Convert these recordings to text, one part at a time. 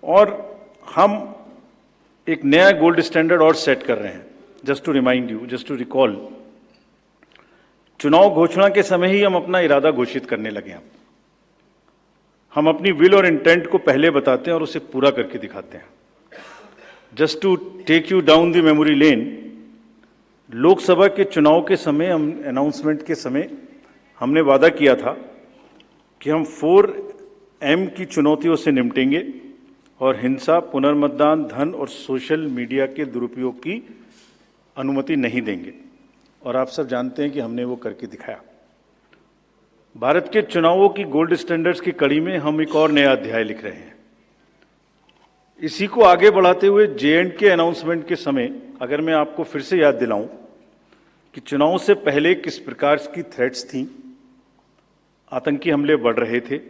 और हम एक नया गोल्ड स्टैंडर्ड और सेट कर रहे हैं। Just to remind you, just to recall, चुनाव घोषणा के समय ही हम अपना इरादा घोषित करने लगे हैं। हम अपनी विल और इंटेंट को पहले बताते हैं और उसे पूरा करके दिखाते हैं। Just to take you down the memory lane, Lok Sabha के चुनाव के समय, हम अनाउंसमेंट के समय हमने वादा किया था कि हम 4M की चुनौतियों से निपटेंगे और हिंसा, पुनर्मतदान, धन और सोशल मीडिया के दुरुपयोग की अनुमति नहीं देंगे। और आप सब जानते हैं कि हमने वो करके दिखाया। भारत के चुनावों की गोल्ड स्टैंडर्ड्स की कड़ी में हम एक और नया अध्याय लिख रहे हैं। इसी को आगे बढ़ाते हुए J&K अनाउंसमेंट के समय अगर मैं आपको फिर से याद दिलाऊं कि चुनाव से पहले किस प्रकार की थ्रेट्स थीं, आतंकी हमले बढ़ रहे थे।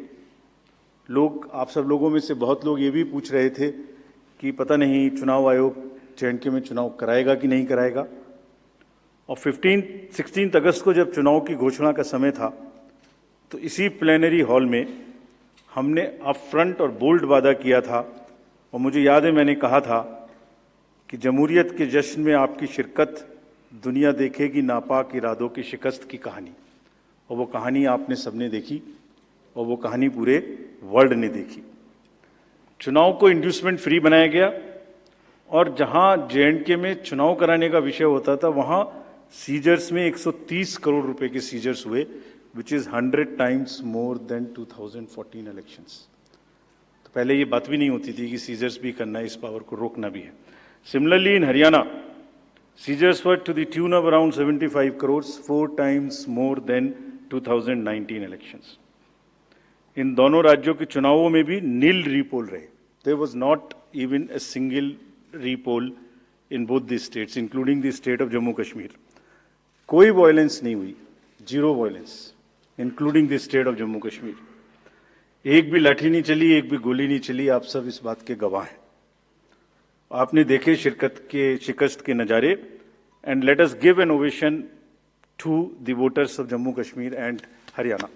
लोग, आप सब लोगों में से बहुत लोग ये भी पूछ रहे थे कि पता नहीं चुनाव आयोग J&K में चुनाव कराएगा कि नहीं कराएगा। और 16 अगस्त को जब चुनाव की घोषणा का समय था तो इसी प्लेनरी हॉल में हमने अप फ्रंट और बोल्ड वादा किया था। और मुझे याद है मैंने कहा था कि जमहूरियत के जश्न में आपकी शिरकत दुनिया देखेगी नापाक इरादों की शिकस्त की कहानी। और वो कहानी आपने सबने देखी और वो कहानी पूरे वर्ल्ड ने देखी। चुनाव को इंड्यूसमेंट फ्री बनाया गया और जहां J&K में चुनाव कराने का विषय होता था वहां सीजर्स में 130 करोड़ रुपए के सीजर्स हुए, which is 100 times more then 2014 elections. तो पहले ये बात भी नहीं होती थी कि सीजर्स भी करना है, इस पावर को रोकना भी है। Similarly in Haryana, seizures were to the tune of around 75 crore, 4 times more than 2019 elections. इन दोनों राज्यों के चुनावों में भी नील रीपोल रहे। There was not even a single repoll in both the states, including the state of Jammu Kashmir. कोई वायलेंस नहीं हुई, zero violence, including the state of Jammu Kashmir. एक भी लाठी नहीं चली, एक भी गोली नहीं चली। आप सब इस बात के गवाह हैं। आपने देखे शिकस्त के नजारे। And let us give an ovation to the voters of Jammu Kashmir and Haryana.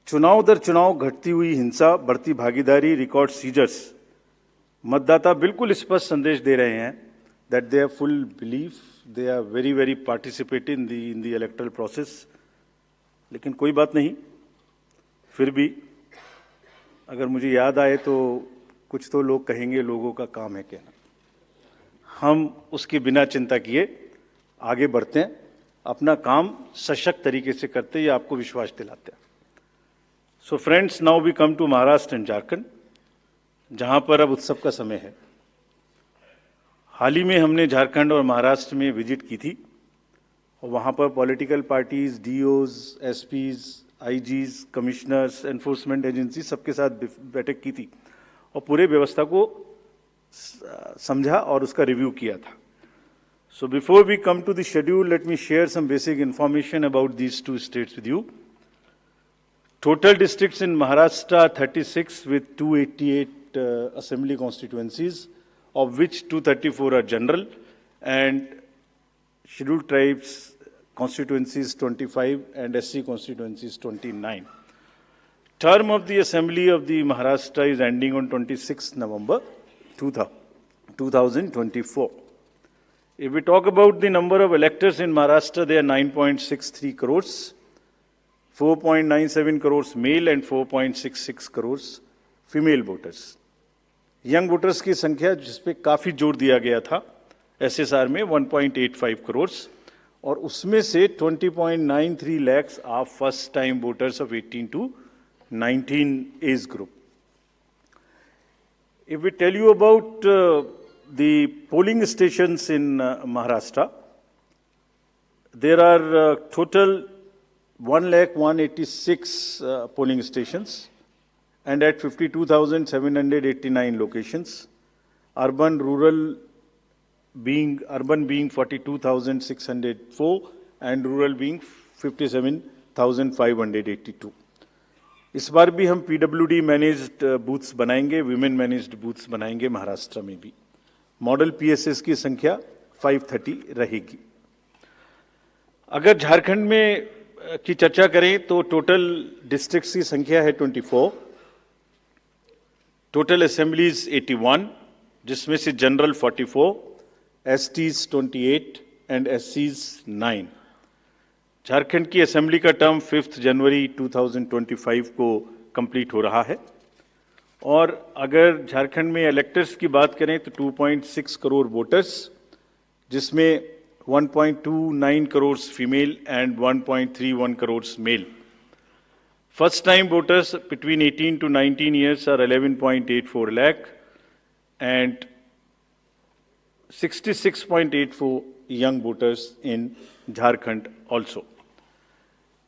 चुनाव दर चुनाव घटती हुई हिंसा, बढ़ती भागीदारी, रिकॉर्ड सीजर्स, मतदाता बिल्कुल स्पष्ट संदेश दे रहे हैं that they have full belief, they are very participate in the electoral process। लेकिन कोई बात नहीं, फिर भी अगर मुझे याद आए तो कुछ तो लोग कहेंगे लोगों का काम है कहना। हम उसके बिना चिंता किए आगे बढ़ते हैं, अपना काम सशक्त तरीके से करते हैं, ये आपको विश्वास दिलाते हैं। So friends, now we come to Maharashtra and Jharkhand, जहां पर अब उत्सव का समय है। हाल ही में हमने झारखंड और महाराष्ट्र में विजिट की थी और वहाँ पर political parties, DOs, SPs, IGs, commissioners, enforcement agency सबके साथ बैठक की थी और पूरे व्यवस्था को समझा और उसका रिव्यू किया था। So before we come to the schedule, let me share some basic information about these two states with you. Total districts in Maharashtra 36 with 288 assembly constituencies, of which 234 are general, and scheduled tribes constituencies 25 and SC constituencies 29. Term of the Assembly of the Maharashtra is ending on 26 November 2024. If we talk about the number of electors in Maharashtra, they are 9.63 crores. 4.97 crores male and 4.66 crores female voters. Young voters की संख्या जिस पे काफ़ी जोर दिया गया था SSR में 1.85 करोर्स, और उसमें से 20.93 lakhs are first time voters of 18 to 19 age group. If we tell you about the polling stations in Maharashtra, there are total 1,186 polling stations and at 52,789 locations. Urban being 42,604 and rural being 57,582. इस बार भी हम PWD managed booths बनाएंगे, women managed booths बनाएंगे महाराष्ट्र में भी। Model PSS की संख्या 530 रहेगी। अगर झारखंड में की चर्चा करें तो टोटल डिस्ट्रिक्ट्स की संख्या है 24, टोटल असेंबलीज 81, जिसमें से जनरल 44, एसटीज 28 एंड एससीज 9। झारखंड की असेंबली का टर्म 5 जनवरी 2025 को कंप्लीट हो रहा है और अगर झारखंड में इलेक्टर्स की बात करें तो 2.6 करोड़ वोटर्स, जिसमें 1.29 crore female and 1.31 crore male. First time voters between 18 to 19 years are 11.84 lakh and 66.84 young voters in Jharkhand also.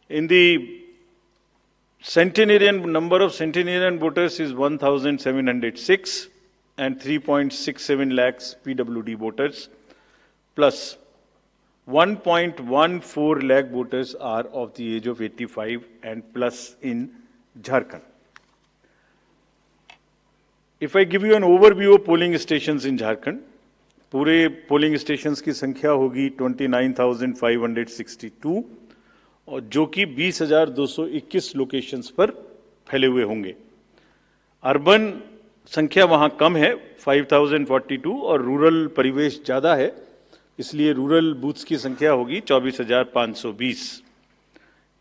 In the centenarian, number of centenarian voters is 1,706 and 3.67 lakhs PWD voters plus 1.14 lakh voters are of the age of 85 and plus in Jharkhand. If I give you an overview of polling stations in Jharkhand, पूरे polling stations की संख्या होगी 29,562 और जो कि 20,221 locations पर फैले हुए होंगे। अर्बन संख्या वहां कम है 5,042 और रूरल परिवेश ज्यादा है, इसलिए रूरल बूथ्स की संख्या होगी 24,520।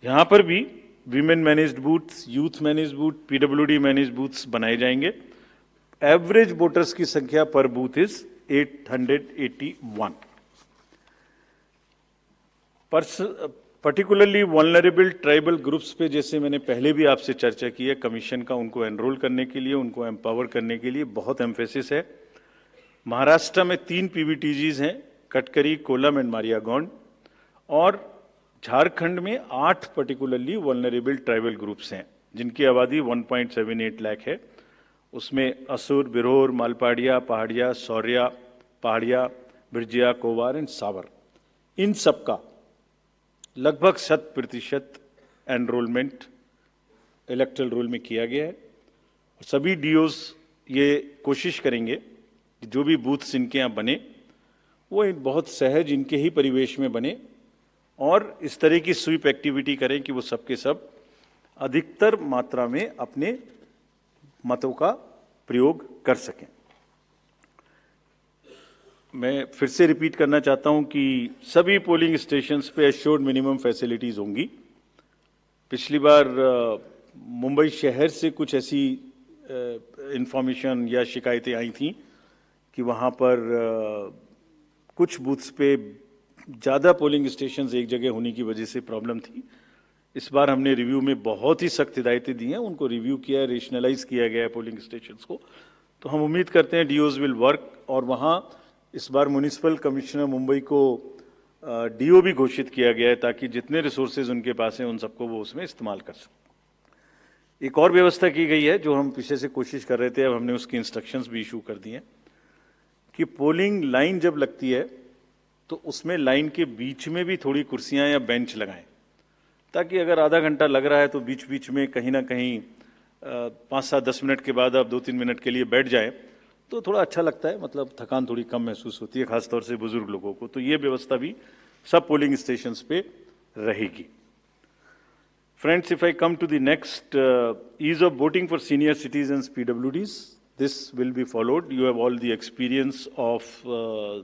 यहां पर भी women managed booths, youth managed booth, PWD managed booths बनाए जाएंगे। एवरेज वोटर्स की संख्या पर booth is 881। Particularly vulnerable tribal groups पे जैसे मैंने पहले भी आपसे चर्चा की है, कमीशन का उनको एनरोल करने के लिए, उनको एम्पावर करने के लिए बहुत एम्फेसिस है। महाराष्ट्र में 3 पीवीटीजीज हैं, कटकरी, कोलम एंड मारियागौंड, और झारखंड में 8 पर्टिकुलरली वल्नरेबल ट्राइबल ग्रुप्स हैं जिनकी आबादी 1.78 लाख है। उसमें असुर, बिरोर, मालपाड़िया, पहाड़िया, सौर्या, पहाड़िया, बिरजिया, कोवार एंड सावर, इन सबका लगभग 100% एनरोलमेंट इलेक्टरल रोल में किया गया है। सभी डीओज ये कोशिश करेंगे कि जो भी बूथ्स इनके यहाँ बने वो बहुत सहज इनके ही परिवेश में बने और इस तरह की स्वीप एक्टिविटी करें कि वो सबके सब अधिकतर मात्रा में अपने मतों का प्रयोग कर सकें। मैं फिर से रिपीट करना चाहता हूं कि सभी पोलिंग स्टेशंस पे एश्योर्ड मिनिमम फैसिलिटीज होंगी। पिछली बार मुंबई शहर से कुछ ऐसी इंफॉर्मेशन या शिकायतें आई थी कि वहां पर कुछ बूथ्स पे ज़्यादा पोलिंग स्टेशंस एक जगह होने की वजह से प्रॉब्लम थी। इस बार हमने रिव्यू में बहुत ही सख्त हिदायतें दी हैं, उनको रिव्यू किया है, रेशनलाइज किया गया है पोलिंग स्टेशंस को। तो हम उम्मीद करते हैं डीओज विल वर्क, और वहाँ इस बार म्युनिसिपल कमिश्नर मुंबई को डीओ भी घोषित किया गया है ताकि जितने रिसोर्सेज उनके पास हैं उन सबको वो उसमें इस्तेमाल कर सकें। एक और व्यवस्था की गई है जो हम पीछे से कोशिश कर रहे थे, अब हमने उसकी इंस्ट्रक्शंस भी इशू कर दिए हैं कि पोलिंग लाइन जब लगती है तो उसमें लाइन के बीच में भी थोड़ी कुर्सियां या बेंच लगाएं, ताकि अगर आधा घंटा लग रहा है तो बीच बीच में कहीं ना कहीं 5-7-10 मिनट के बाद आप 2-3 मिनट के लिए बैठ जाएं तो थोड़ा अच्छा लगता है, मतलब थकान थोड़ी कम महसूस होती है, खासतौर से बुजुर्ग लोगों को। तो ये व्यवस्था भी सब पोलिंग स्टेशंस पे रहेगी। Friends, if I come to the next, ease of voting for senior citizens PWDs, this will be followed. You have all the experience of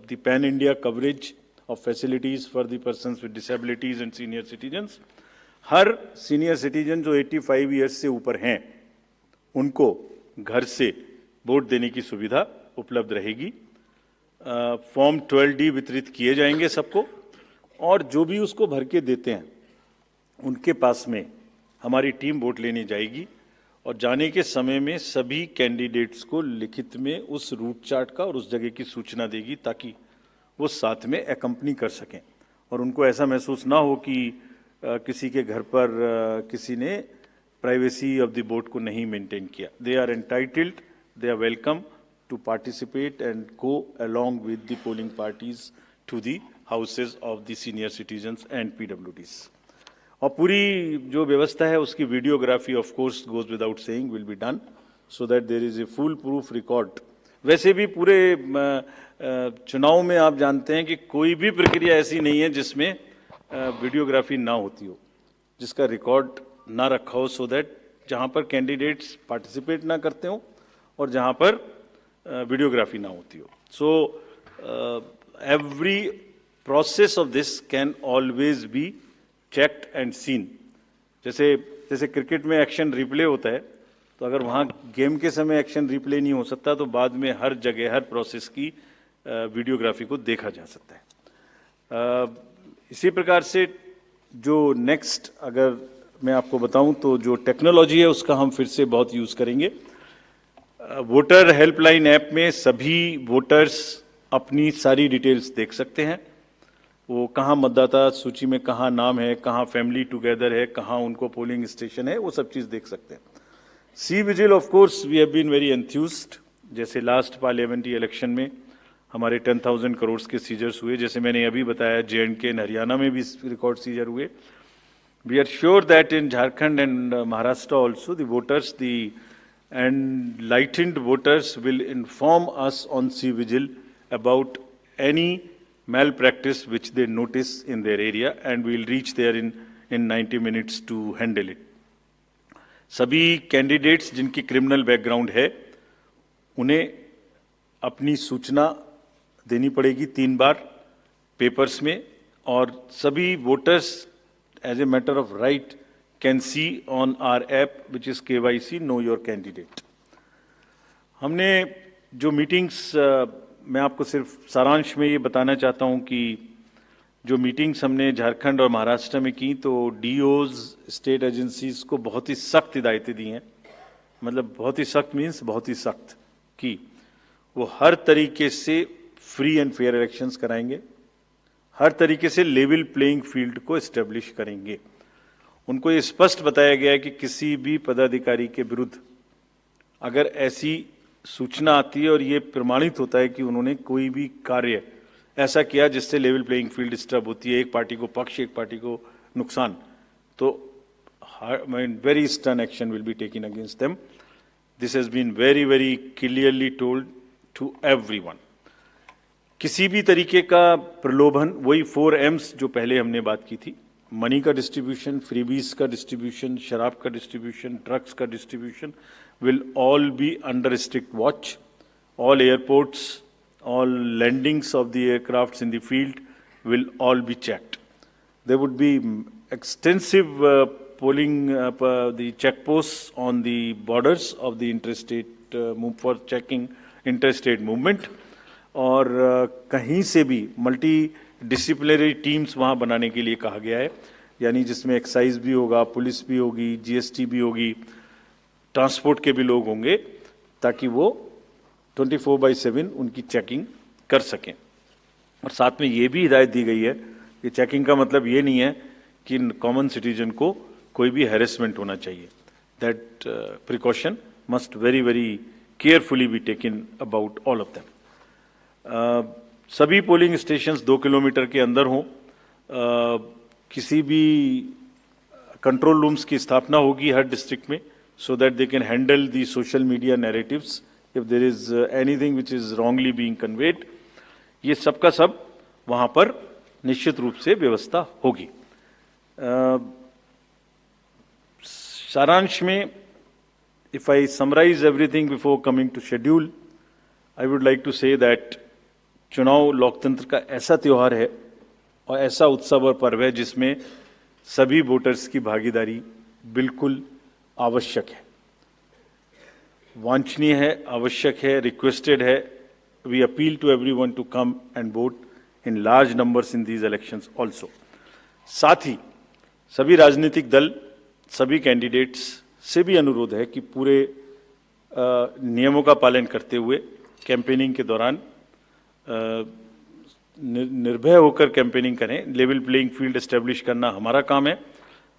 the pan-India coverage of facilities for the persons with disabilities and senior citizens. Her senior citizen जो 85 years से ऊपर हैं उनको घर से vote देने की सुविधा उपलब्ध रहेगी। फॉर्म 12D वितरित किए जाएंगे सबको, और जो भी उसको भर के देते हैं उनके पास में हमारी टीम वोट लेने जाएगी और जाने के समय में सभी कैंडिडेट्स को लिखित में उस रूट चार्ट का और उस जगह की सूचना देगी ताकि वो साथ में एकम्पनी कर सकें और उनको ऐसा महसूस ना हो कि किसी के घर पर किसी ने प्राइवेसी ऑफ द वोट को नहीं मेंटेन किया। They are entitled, they are welcome to participate and go along with the polling parties to the houses of the senior citizens and PWDs. और पूरी जो व्यवस्था है उसकी videography of course goes without saying will be done so that there is a full proof record. वैसे भी पूरे चुनाव में आप जानते हैं कि कोई भी प्रक्रिया ऐसी नहीं है जिसमें वीडियोग्राफी ना होती हो। जिसका रिकॉर्ड ना रखा हो, सो दैट जहाँ पर कैंडिडेट्स पार्टिसिपेट ना करते हो और जहाँ पर वीडियोग्राफी ना होती हो. सो every process of this can always be checked and seen. जैसे क्रिकेट में एक्शन रिप्ले होता है, तो अगर वहाँ गेम के समय एक्शन रिप्ले नहीं हो सकता तो बाद में हर जगह हर प्रोसेस की वीडियोग्राफी को देखा जा सकता है. इसी प्रकार से जो नेक्स्ट अगर मैं आपको बताऊं तो जो टेक्नोलॉजी है उसका हम फिर से बहुत यूज़ करेंगे. वोटर हेल्पलाइन ऐप में सभी वोटर्स अपनी सारी डिटेल्स देख सकते हैं. वो कहाँ मतदाता सूची में कहाँ नाम है, कहाँ फैमिली टुगेदर है, कहाँ उनको पोलिंग स्टेशन है, वो सब चीज़ देख सकते हैं. C vigil of course we have been very enthused. जैसे लास्ट पार्लियामेंट्री इलेक्शन में हमारे 10,000 करोड़ के सीजर्स हुए, जैसे मैंने अभी बताया J&K एंड हरियाणा में भी रिकॉर्ड सीजर हुए. We are sure that in Jharkhand and Maharashtra also the voters the enlightened voters will inform us on C Vigil about any malpractice which they notice in their area, and we will reach there in 90 minutes to handle it. सभी candidates जिनकी criminal background है उन्हें अपनी सूचना देनी पड़ेगी 3 बार papers में, और सभी voters as a matter of right can see on our app which is KYC Know Your Candidate. हमने जो मीटिंग्स, मैं आपको सिर्फ सारांश में ये बताना चाहता हूँ कि जो मीटिंग्स हमने झारखंड और महाराष्ट्र में की, तो डीओज स्टेट एजेंसीज को बहुत ही सख्त हिदायतें दी हैं. मतलब बहुत ही सख्त मीन्स बहुत ही सख्त कि वो हर तरीके से फ्री एंड फेयर इलेक्शंस कराएंगे, हर तरीके से लेवल प्लेइंग फील्ड को एस्टेब्लिश करेंगे. उनको ये स्पष्ट बताया गया है कि किसी भी पदाधिकारी के विरुद्ध अगर ऐसी सूचना आती है और ये प्रमाणित होता है कि उन्होंने कोई भी कार्य ऐसा किया जिससे लेवल प्लेइंग फील्ड डिस्टर्ब होती है, एक पार्टी को पक्ष एक पार्टी को नुकसान, तो very stern action will be taken against them. This has been very very clearly told to everyone. किसी भी तरीके का प्रलोभन, वही 4 M's जो पहले हमने बात की थी, मनी का डिस्ट्रीब्यूशन, फ्रीबीज का डिस्ट्रीब्यूशन, शराब का डिस्ट्रीब्यूशन, ड्रग्स का distribution will all be under strict watch. All airports, all landings of the aircrafts in the field will all be checked. There would be extensive polling, the checkposts on the borders of the interstate for checking interstate movement. और कहीं से भी multi disciplinary teams वहाँ बनाने के लिए कहा गया है, यानी जिसमें एक्साइज भी होगा, पुलिस भी होगी, जीएसटी भी होगी, ट्रांसपोर्ट के भी लोग होंगे, ताकि वो 24/7 उनकी चेकिंग कर सकें. और साथ में ये भी हिदायत दी गई है कि चेकिंग का मतलब ये नहीं है कि कॉमन सिटीजन को कोई भी हैरेसमेंट होना चाहिए. That precaution must very very carefully be taken about all of them. सभी पोलिंग स्टेशंस 2 किलोमीटर के अंदर हों. किसी भी कंट्रोल रूम्स की स्थापना होगी हर डिस्ट्रिक्ट में, so that they can handle the social media narratives if there is anything which is wrongly being conveyed. ये सब का सब वहाँ पर निश्चित रूप से व्यवस्था होगी. सारांश में, if I summarize everything before coming to schedule, I would like to say that चुनाव लोकतंत्र का ऐसा त्योहार है और ऐसा उत्सव और पर्व है जिसमें सभी वोटर्स की भागीदारी बिल्कुल आवश्यक है, वांछनीय है, आवश्यक है, रिक्वेस्टेड है. We appeal to everyone to come and vote in large numbers in these elections also. साथ ही सभी राजनीतिक दल, सभी कैंडिडेट्स से भी अनुरोध है कि पूरे नियमों का पालन करते हुए कैंपेनिंग के दौरान निर्भय होकर कैंपेनिंग करें. लेवल प्लेइंग फील्ड एस्टेब्लिश करना हमारा काम है,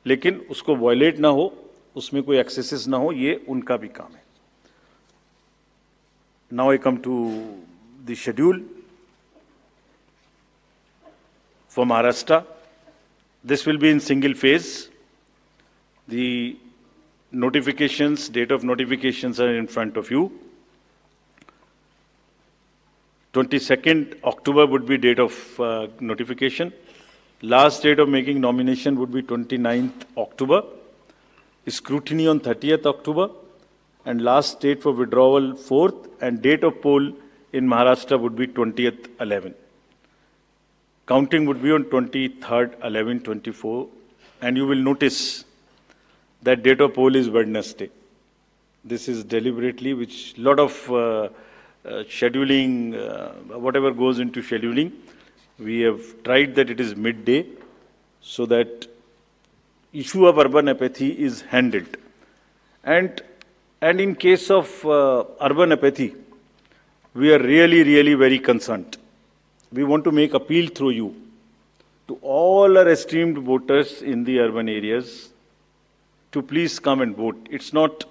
लेकिन उसको वायलेट ना हो, उसमें कोई एक्सेसेस ना हो, ये उनका भी काम है. Now I come to the schedule for Maharashtra. This will be in single phase. The notifications, date of notifications are in front of you. 22nd October would be date of notification. Last date of making nomination would be 29th October. Scrutiny on 30th October. And last date for withdrawal 4th. And date of poll in Maharashtra would be 20th 11. Counting would be on 23rd 11/24. And you will notice that date of poll is Wednesday. This is deliberately, which lot of scheduling, whatever goes into scheduling, we have tried that it is midday so that issue of urban apathy is handled. And in case of urban apathy, we are really very concerned. We want to make appeal through you to all our esteemed voters in the urban areas to please come and vote. It's not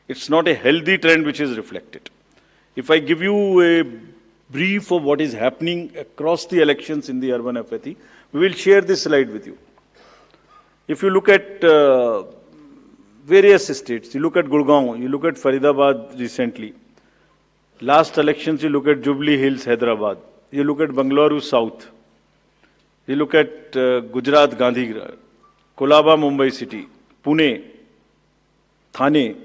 a healthy trend which is reflected. If I give you a brief of what is happening across the elections in the urban apathy, we will share this slide with you. If you look at various states, you look at Gurgaon, you look at Faridabad recently. Last elections, you look at Jubilee Hills, Hyderabad. You look at Bangalore South. You look at Gujarat, Gandhigram, Kolaba, Mumbai City, Pune, Thane,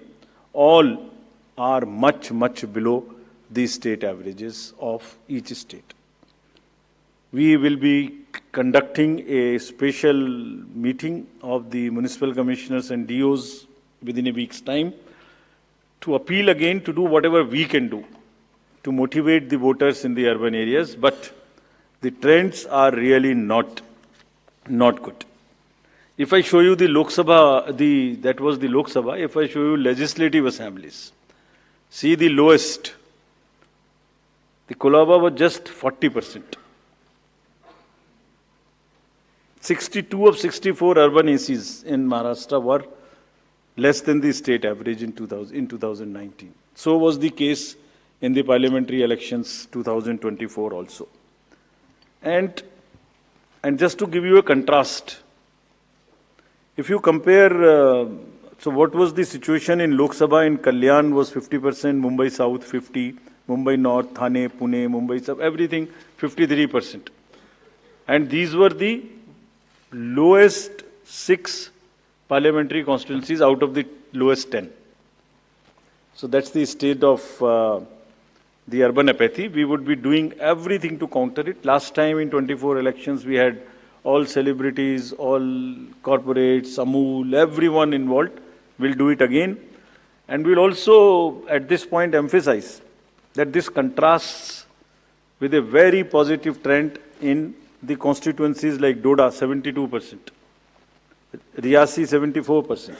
all are much below the state averages of each state. We will be conducting a special meeting of the municipal commissioners and DOs within a week's time to appeal again to do whatever we can do to motivate the voters in the urban areas, but the trends are really not good. If I show you the Lok Sabha, that was the Lok Sabha. If I show you legislative assemblies, see the lowest. The Kolaba was just 40%. 62 of 64 urban ACs in Maharashtra were less than the state average in 2019. So was the case in the parliamentary elections 2024 also. And just to give you a contrast, if you compare, so what was the situation in Lok Sabha in Kalyan was 50%, Mumbai South 50%, Mumbai North, Thane, Pune, Mumbai South, everything 53%. And these were the lowest 6 parliamentary constituencies out of the lowest 10. So that's the state of the urban apathy. We would be doing everything to counter it. Last time in 24 elections, we had all celebrities, all corporates, Amul, everyone involved. We'll do it again. And we'll also, at this point, emphasize that this contrasts with a very positive trend in the constituencies like Doda, 72%, Riyasi, 74%,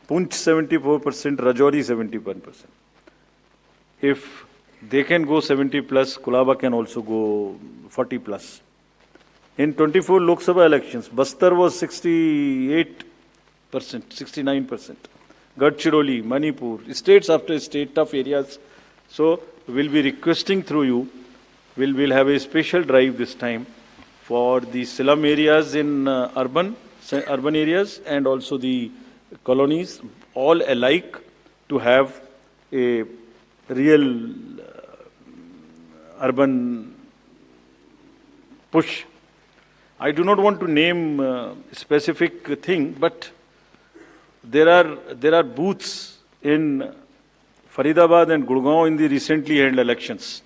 Punch, 74%, Rajouri, 71%. If they can go 70 plus, Kolaba can also go 40 plus. In 24 Lok Sabha elections, Bastar was 68%, 69%. Gadchiroli, Manipur, states after state, tough areas. So we'll be requesting through you, we'll have a special drive this time for the slum areas in urban areas and also the colonies, all alike, to have a real urban push. I do not want to name a specific thing, but there are booths in Faridabad and Gurgaon in the recently held elections.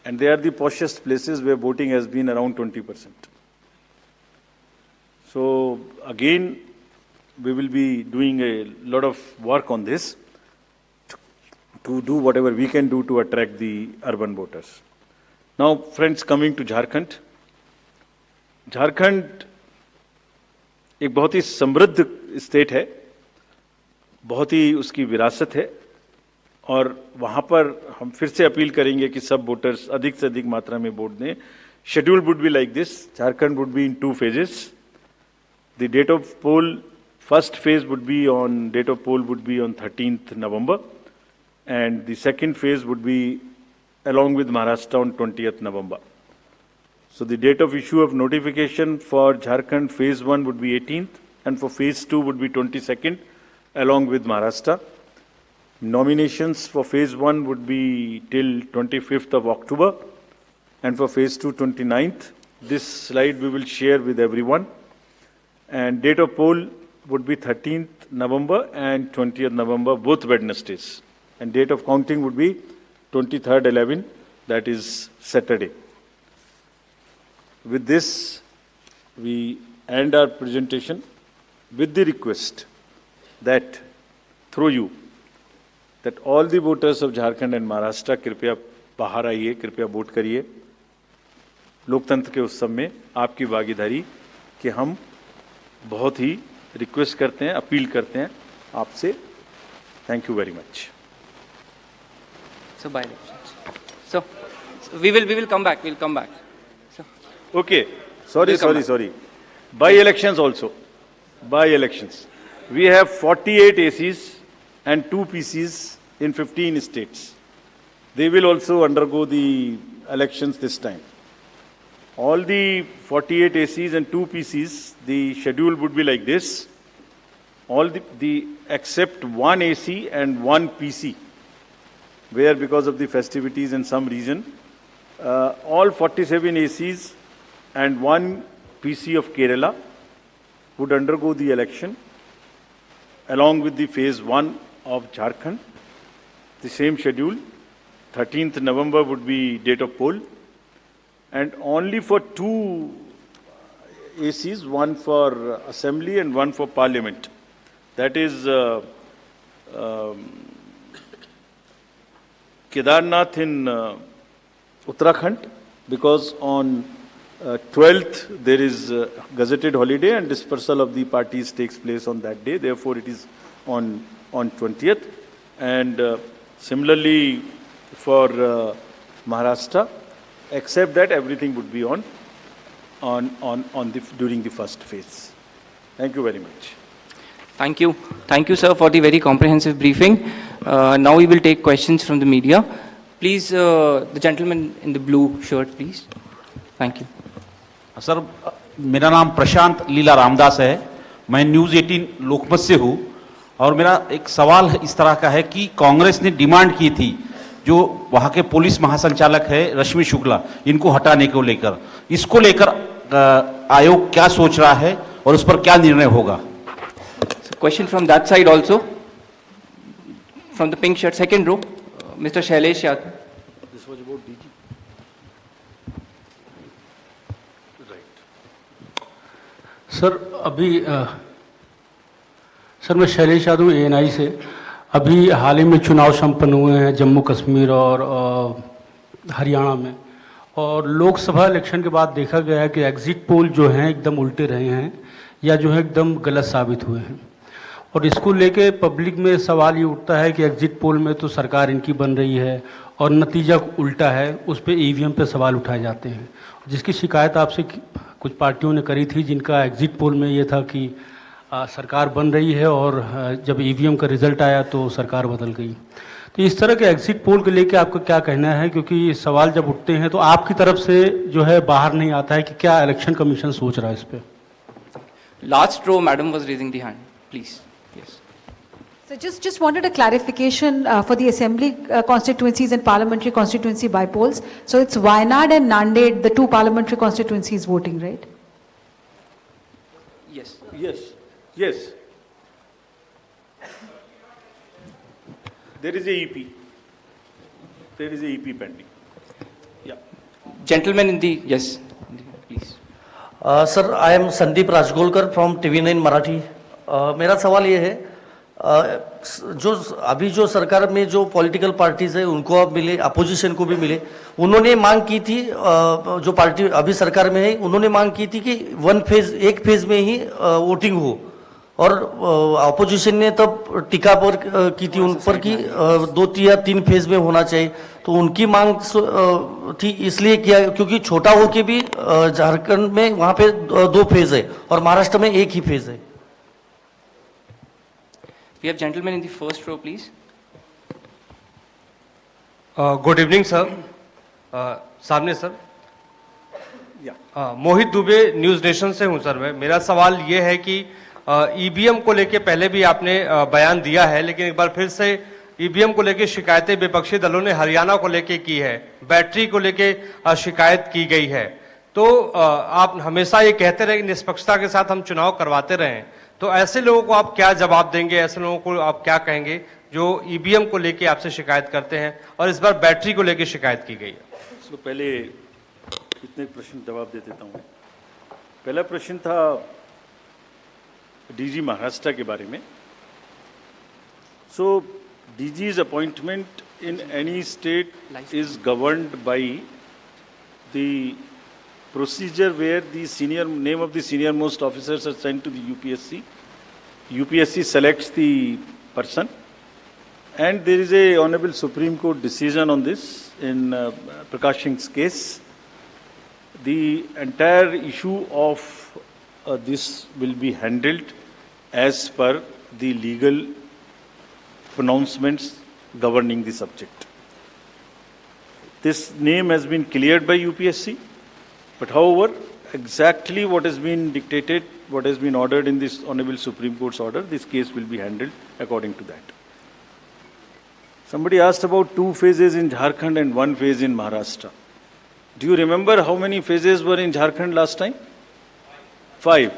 And they are the poshest places where voting has been around 20%. So again, we will be doing a lot of work on this to do whatever we can do to attract the urban voters. Now, friends, coming to Jharkhand. Jharkhand एक बहुत ही समृद्ध state है, बहुत ही उसकी विरासत है और वहाँ पर हम फिर से अपील करेंगे कि सब वोटर्स अधिक से अधिक मात्रा में वोट दें. Schedule would be like this. Jharkhand would be in 2 phases. The date of poll, first phase would be on, date of poll would be on 13th November and the second phase would be along with Maharashtra on 20th November. So the date of issue of notification for Jharkhand phase 1 would be 18th and for phase 2 would be 22nd along with Maharashtra. Nominations for phase 1 would be till 25th of October and for phase 2 29th This slide we will share with everyone. And date of poll would be 13th November and 20th November, both Wednesdays. And date of counting would be 23rd 11, that is Saturday. With this, we end our presentation with the request that through you, that all the voters of Jharkhand and Maharashtra कृपया बाहर आइए, कृपया vote करिए। लोकतंत्र के उत्सव में आपकी भागीदारी कि हम बहुत ही रिक्वेस्ट करते हैं, अपील करते हैं आपसे। Thank you very much. So by elections. So we will come back. We'll come back. So okay. Sorry. By elections also. By elections. We have 48 ACs and 2 PCs in 15 states. They will also undergo the elections this time. All the 48 ACs and 2 PCs, the schedule would be like this. All the except 1 AC and 1 PC, where because of the festivities in some region, all 47 ACs and 1 PC of Kerala would undergo the election along with the phase 1 of Jharkhand. The same schedule. 13th November would be date of poll. And only for 2 ACs, one for assembly and one for parliament. That is Kedarnath in Uttarakhand, because on 12th there is gazetted holiday and dispersal of the parties takes place on that day. Therefore, it is on 20th. And similarly for Maharashtra, except that everything would be during the first phase. Thank you very much. thank you, sir, for the very comprehensive briefing. Now we will take questions from the media. Please, the gentleman in the blue shirt, please. Thank you. Sir, मेरा नाम प्रशांत लीला रामदास है। मैं news 18 लोकमत से हूँ और मेरा एक सवाल इस तरह का है कि कांग्रेस ने डिमांड की थी जो वहाँ के पुलिस महासंचालक है रश्मि शुक्ला, इनको हटाने को लेकर, इसको लेकर आयोग क्या सोच रहा है और उस पर क्या निर्णय होगा? Question from that side also. From the pink shirt, second row, Mr. Shailesh Yadav. This was about DG. Sir sir मैं शैलेश यादव ANI से। अभी हाल ही में चुनाव संपन्न हुए हैं जम्मू कश्मीर और हरियाणा में, और लोकसभा इलेक्शन के बाद देखा गया है कि एग्जिट पोल जो हैं एकदम उल्टे रहे हैं या जो है एकदम गलत साबित हुए हैं। और इसको लेके पब्लिक में सवाल ये उठता है कि एग्जिट पोल में तो सरकार इनकी बन रही है और नतीजा उल्टा है, उस पर EVM पे सवाल उठाए जाते हैं, जिसकी शिकायत आपसे कुछ पार्टियों ने करी थी, जिनका एग्जिट पोल में ये था कि सरकार बन रही है और जब EVM का रिजल्ट आया तो सरकार बदल गई। तो इस तरह के एग्जिट पोल को लेके आपका क्या कहना है? क्योंकि सवाल जब उठते हैं तो आपकी तरफ से जो है बाहर नहीं आता है कि क्या इलेक्शन कमीशन सोच रहा है इस पर? Last row, madam was raising the hand. Please. Yes. So just wanted a clarification for the assembly constituencies and parliamentary constituency bypolls. So it's Wayanad and Nanded, the 2 parliamentary constituencies voting, right? Yes. Yes. There is a EP. There is a EP pending. Yeah. Gentleman in the, yes, please. Sir, I am Sandeep Rajgolkar from TV9 Marathi. मेरा सवाल ये है, जो अभी जो सरकार में जो पॉलिटिकल पार्टीज है उनको अब मिले, अपोजिशन को भी मिले, उन्होंने मांग की थी, जो पार्टी अभी सरकार में है उन्होंने मांग की थी कि एक फेज में ही वोटिंग हो, और अपोजिशन ने तब टीका पर की थी उन पर कि 2 या 3 फेज में होना चाहिए। तो उनकी मांग थी इसलिए किया क्योंकि छोटा हो के भी झारखंड में वहाँ पे 2 फेज है और महाराष्ट्र में 1 ही फेज है। We have gentlemen in the first row, please. Good evening sir. सामने सर। मोहित दुबे न्यूज़ नेशन से हूं सर। मेरा सवाल ये है कि EVM को लेके पहले भी आपने बयान दिया है, लेकिन एक बार फिर से EVM को लेके शिकायतें विपक्षी दलों ने हरियाणा को लेके की है, बैटरी को लेके शिकायत की गई है। तो आप हमेशा ये कहते रहे कि निष्पक्षता के साथ हम चुनाव करवाते रहें, तो ऐसे लोगों को आप क्या जवाब देंगे, ऐसे लोगों को आप क्या कहेंगे जो ईवीएम को लेके आपसे शिकायत करते हैं और इस बार बैटरी को लेके शिकायत की गई है? इसको पहले इतने प्रश्न जवाब दे देता हूँ। पहला प्रश्न था डीजी महाराष्ट्र के बारे में। सो DG's appointment in any state is governed by the procedure where the name of the senior most officers are sent to the UPSC. UPSC selects the person, and there is a Honorable Supreme Court decision on this in Prakash Singh's case. The entire issue of this will be handled as per the legal pronouncements governing the subject. This name has been cleared by UPSC, but however, exactly what has been dictated, what has been ordered in this Honorable Supreme Court's order, this case will be handled according to that. Somebody asked about 2 phases in Jharkhand and 1 phase in Maharashtra. Do you remember how many phases were in Jharkhand last time? 5.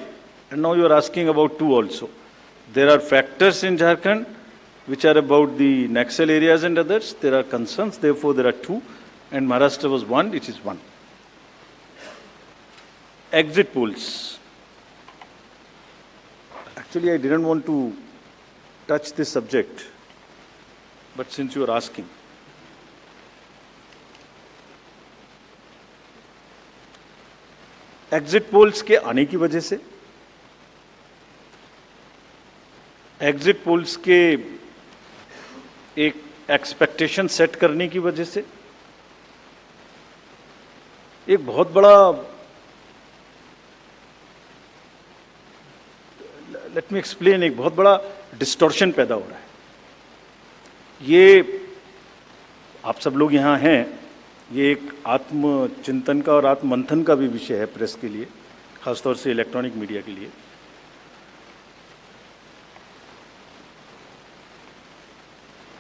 And now you are asking about 2 also. There are factors in Jharkhand which are about the Naxal areas and others. There are concerns, therefore there are 2, and Maharashtra was 1, which is 1. Exit polls. Actually, I didn't want to touch this subject, but since you are asking. Exit polls के आने की वजह से, exit polls के एक expectation set करने की वजह से एक बहुत बड़ा, लेट मी एक्सप्लेन, एक बहुत बड़ा डिस्टॉर्शन पैदा हो रहा है। ये आप सब लोग यहाँ हैं, ये एक आत्मचिंतन का और आत्ममंथन का भी विषय है प्रेस के लिए, खासतौर से इलेक्ट्रॉनिक मीडिया के लिए।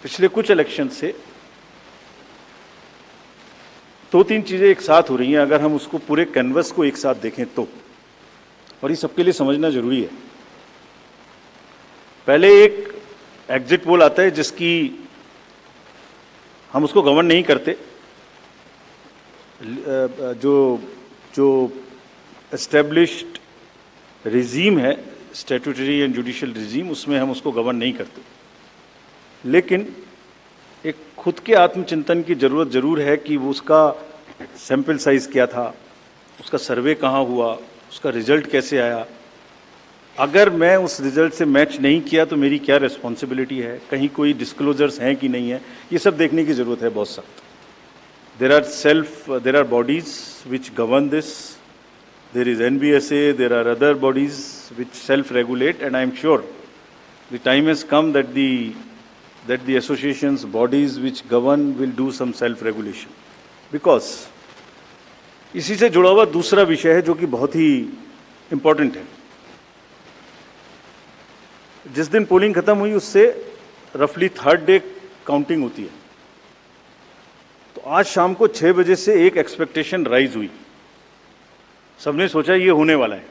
पिछले कुछ इलेक्शन से 2-3 चीजें एक साथ हो रही हैं, अगर हम उसको पूरे कैनवस को एक साथ देखें तो, और ये सबके लिए समझना जरूरी है। पहले एक एग्जिट पोल आता है जिसकी हम उसको गवर्न नहीं करते, जो एस्टेब्लिश्ड रिजीम है, स्टैट्यूटरी एंड जुडिशियल रिजीम, उसमें हम उसको गवर्न नहीं करते, लेकिन एक खुद के आत्मचिंतन की जरूरत जरूर है कि वो उसका सैंपल साइज क्या था, उसका सर्वे कहाँ हुआ, उसका रिजल्ट कैसे आया। अगर मैं उस रिजल्ट से मैच नहीं किया तो मेरी क्या रिस्पॉन्सिबिलिटी है, कहीं कोई डिस्क्लोजर्स हैं कि नहीं है, ये सब देखने की जरूरत है बहुत सख्त। there are bodies which govern this. There is NBSA, there are other bodies which self-regulate, and I am sure the time has come that the associations, bodies which govern will do some self-regulation. Because इसी से जुड़ा हुआ दूसरा विषय है जो कि बहुत ही इंपॉर्टेंट है। जिस दिन पोलिंग खत्म हुई उससे रफली 3rd डे काउंटिंग होती है, तो आज शाम को 6 बजे से एक एक्सपेक्टेशन राइज हुई। सबने सोचा ये होने वाला है,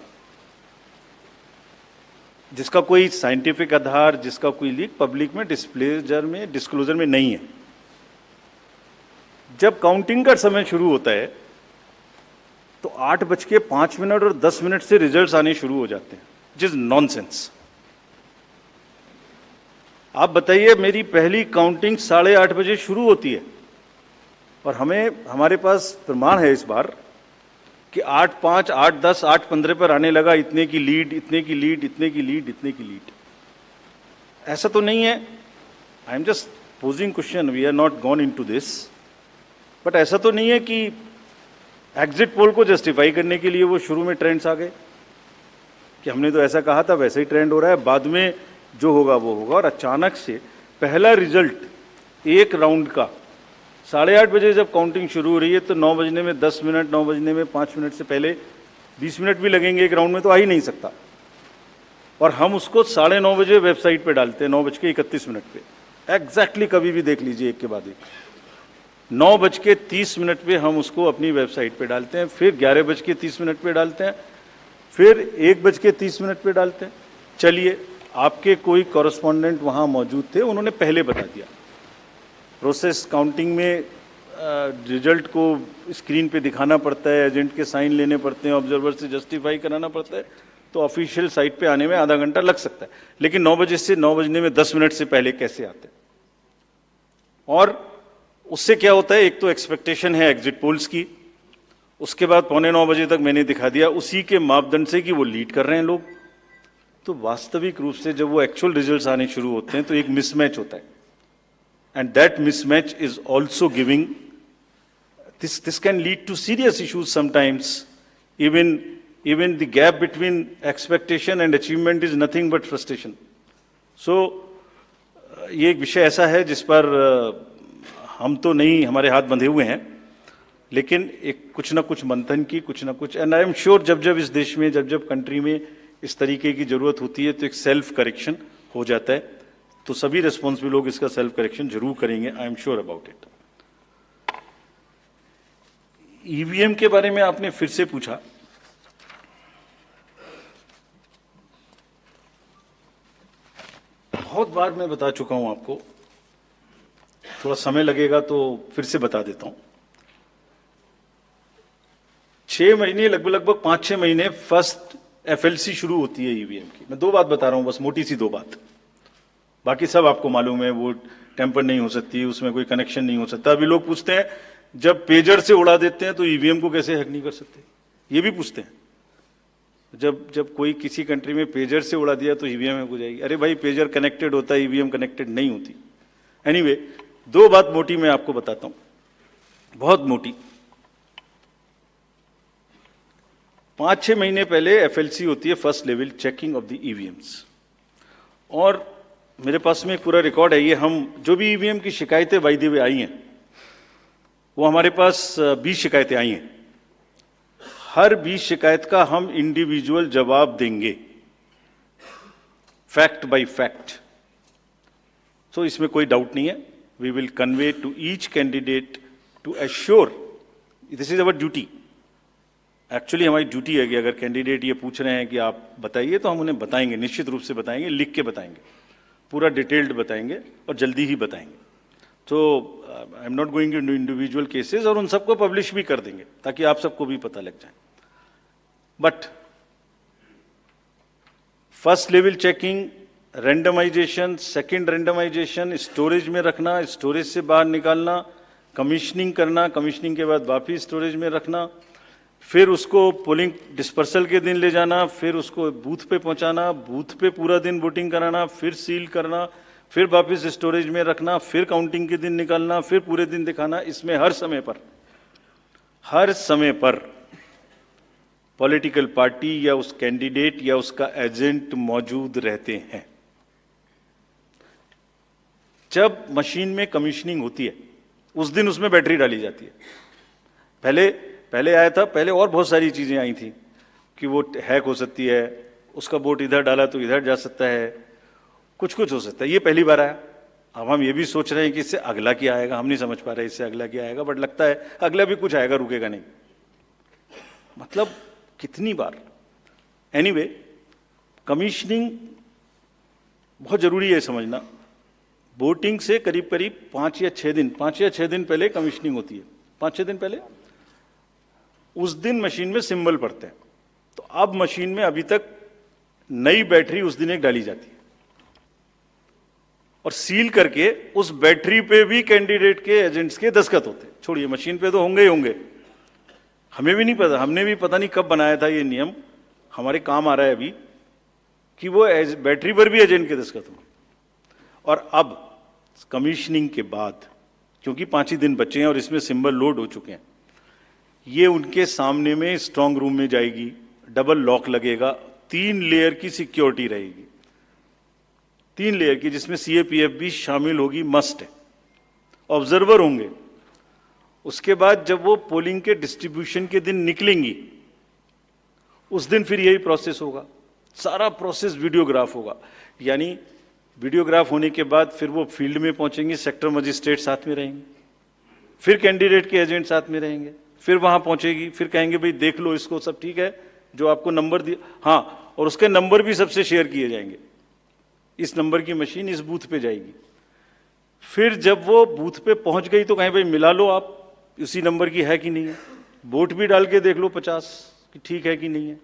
जिसका कोई साइंटिफिक आधार, जिसका कोई लीक पब्लिक में डिस्क्लोजर में नहीं है। जब काउंटिंग का समय शुरू होता है तो 8:05 और 10 मिनट से रिजल्ट्स आने शुरू हो जाते हैं, विच इज नॉनसेंस। आप बताइए, मेरी पहली काउंटिंग 8:30 बजे शुरू होती है और हमारे पास प्रमाण है इस बार कि 8:05, 8:10, 8:15 पर आने लगा, इतने की लीड, इतने की लीड, इतने की लीड, इतने की लीड। ऐसा तो नहीं है, I am just posing question, we are not gone into this, but ऐसा तो नहीं है कि एग्जिट पोल को जस्टिफाई करने के लिए वो शुरू में ट्रेंड्स आ गए कि हमने तो ऐसा कहा था, वैसे ही ट्रेंड हो रहा है, बाद में जो होगा वो होगा। और अचानक से पहला रिजल्ट एक राउंड का 8:30 बजे जब काउंटिंग शुरू हो रही है तो 9 बजने में 10 मिनट, 9 बजने में 5 मिनट से पहले 20 मिनट भी लगेंगे एक राउंड में, तो आ ही नहीं सकता। और हम उसको 9:30 बजे वेबसाइट पे डालते हैं, 9:31 पे एग्जैक्टली, कभी भी देख लीजिए एक के बाद एक। 9:30 पे हम उसको अपनी वेबसाइट पे डालते हैं, फिर 11:30 पे डालते हैं, फिर 1:30 पे डालते हैं। चलिए, आपके कोई कॉरेस्पॉन्डेंट वहाँ मौजूद थे, उन्होंने पहले बता दिया। प्रोसेस काउंटिंग में रिजल्ट को स्क्रीन पे दिखाना पड़ता है, एजेंट के साइन लेने पड़ते हैं, ऑब्जर्वर से जस्टिफाई कराना पड़ता है, तो ऑफिशियल साइट पे आने में आधा घंटा लग सकता है। लेकिन 9 बजे से 9 बजने में 10 मिनट से पहले कैसे आते हैं? और उससे क्या होता है, एक तो एक्सपेक्टेशन है एग्जिट पोल्स की, उसके बाद 8:45 बजे तक मैंने दिखा दिया उसी के मापदंड से कि वो लीड कर रहे हैं लोग। तो वास्तविक रूप से जब वो एक्चुअल रिजल्ट्स आने शुरू होते हैं तो एक मिसमैच होता है, and that mismatch is also giving this can lead to serious issues sometimes. Even the gap between expectation and achievement is nothing but frustration. So ये एक विषय ऐसा है जिस पर हम तो नहीं, हमारे हाथ बंधे हुए हैं, लेकिन एक कुछ ना कुछ मंथन की, कुछ ना कुछ, एंड आई एम श्योर जब जब इस देश में, जब जब कंट्री में इस तरीके की जरूरत होती है तो एक सेल्फ करेक्शन हो जाता है। तो सभी रिस्पॉन्सिबल लोग इसका सेल्फ करेक्शन जरूर करेंगे, I am sure about it. EVM के बारे में आपने फिर से पूछा। बहुत बार मैं बता चुका हूं आपको, थोड़ा समय लगेगा तो फिर से बता देता हूं। 6 महीने, लगभग 5-6 महीने फर्स्ट एफएलसी शुरू होती है ईवीएम की। मैं 2 बात बता रहा हूं, बस मोटी सी 2 बात, बाकी सब आपको मालूम है। वो टेम्पर नहीं हो सकती, उसमें कोई कनेक्शन नहीं हो सकता। अभी लोग पूछते हैं जब पेजर से उड़ा देते हैं तो ईवीएम को कैसे हैक नहीं कर सकते, ये भी पूछते हैं। जब कोई किसी कंट्री में पेजर से उड़ा दिया तो ईवीएम हैक हो जाएगी। अरे भाई, पेजर कनेक्टेड होता है, ईवीएम कनेक्टेड नहीं होती। एनीवे, 2 बात मोटी मैं आपको बताता हूं, बहुत मोटी। 5-6 महीने पहले एफएलसी होती है, first level checking of the EVMs, और मेरे पास में एक पूरा रिकॉर्ड है। ये हम जो भी ईवीएम की शिकायतें बाय द वे आई हैं, वो हमारे पास 20 शिकायतें आई हैं। हर 20 शिकायत का हम इंडिविजुअल जवाब देंगे, फैक्ट बाय फैक्ट। सो इसमें कोई डाउट नहीं है। We will convey to each candidate to assure, this is our duty. Actually हमारी ड्यूटी है कि अगर कैंडिडेट ये पूछ रहे हैं कि आप बताइए, तो हम उन्हें बताएंगे, निश्चित रूप से बताएंगे, लिख के बताएंगे, पूरा डिटेल्ड बताएंगे और जल्दी ही बताएंगे। तो I am not going into individual cases, और उन सबको पब्लिश भी कर देंगे ताकि आप सबको भी पता लग जाए। But first level checking, randomisation, second randomisation, storage में रखना, स्टोरेज से बाहर निकालना, कमीशनिंग करना, कमीशनिंग के बाद वापिस स्टोरेज में रखना, फिर उसको पोलिंग डिस्पर्सल के दिन ले जाना, फिर उसको बूथ पे पहुंचाना, बूथ पे पूरा दिन वोटिंग कराना, फिर सील करना, फिर वापस स्टोरेज में रखना, फिर काउंटिंग के दिन निकालना, फिर पूरे दिन दिखाना। इसमें हर समय पर पॉलिटिकल पार्टी या उस कैंडिडेट या उसका एजेंट मौजूद रहते हैं। जब मशीन में कमीशनिंग होती है उस दिन उसमें बैटरी डाली जाती है। पहले आया था, पहले और बहुत सारी चीजें आई थी कि वो हैक हो सकती है, उसका वोट इधर डाला तो इधर जा सकता है, कुछ हो सकता है। ये पहली बार आया। अब हम ये भी सोच रहे हैं कि इससे अगला क्या आएगा, हम नहीं समझ पा रहे इससे अगला क्या आएगा, बट लगता है अगला भी कुछ आएगा, रुकेगा नहीं। मतलब कितनी बार। एनीवे, कमीशनिंग बहुत जरूरी है समझना। वोटिंग से करीब 5 या 6 दिन पहले कमीशनिंग होती है। 5-6 दिन पहले उस दिन मशीन में सिंबल पड़ते हैं। तो अब मशीन में अभी तक नई बैटरी उस दिन एक डाली जाती है और सील करके उस बैटरी पे भी कैंडिडेट के एजेंट्स के दस्तखत होते हैं। छोड़िए, मशीन पे तो होंगे ही होंगे, हमें भी नहीं पता, हमने भी पता नहीं कब बनाया था ये नियम, हमारे काम आ रहा है अभी कि वो बैटरी पर भी एजेंट के दस्तखत होंगे। और अब कमीशनिंग के बाद, क्योंकि 5 ही दिन बचे हैं और इसमें सिंबल लोड हो चुके हैं, ये उनके सामने में स्ट्रांग रूम में जाएगी, डबल लॉक लगेगा, 3 लेयर की सिक्योरिटी रहेगी, 3 लेयर की, जिसमें सीएपीएफ भी शामिल होगी, मस्ट है। ऑब्जर्वर होंगे। उसके बाद जब वो पोलिंग के डिस्ट्रीब्यूशन के दिन निकलेंगी, उस दिन फिर यही प्रोसेस होगा, सारा प्रोसेस वीडियोग्राफ होगा। यानी वीडियोग्राफ होने के बाद फिर वो फील्ड में पहुंचेंगे, सेक्टर मजिस्ट्रेट साथ में रहेंगे, फिर कैंडिडेट के एजेंट साथ में रहेंगे, फिर वहां पहुंचेगी, फिर कहेंगे भाई देख लो इसको, सब ठीक है, जो आपको नंबर दिया, हाँ, और उसके नंबर भी सबसे शेयर किए जाएंगे, इस नंबर की मशीन इस बूथ पे जाएगी। फिर जब वो बूथ पे पहुंच गई तो कहें भाई मिला लो आप, उसी नंबर की है कि नहीं है, वोट भी डाल के देख लो 50 कि ठीक है कि नहीं है।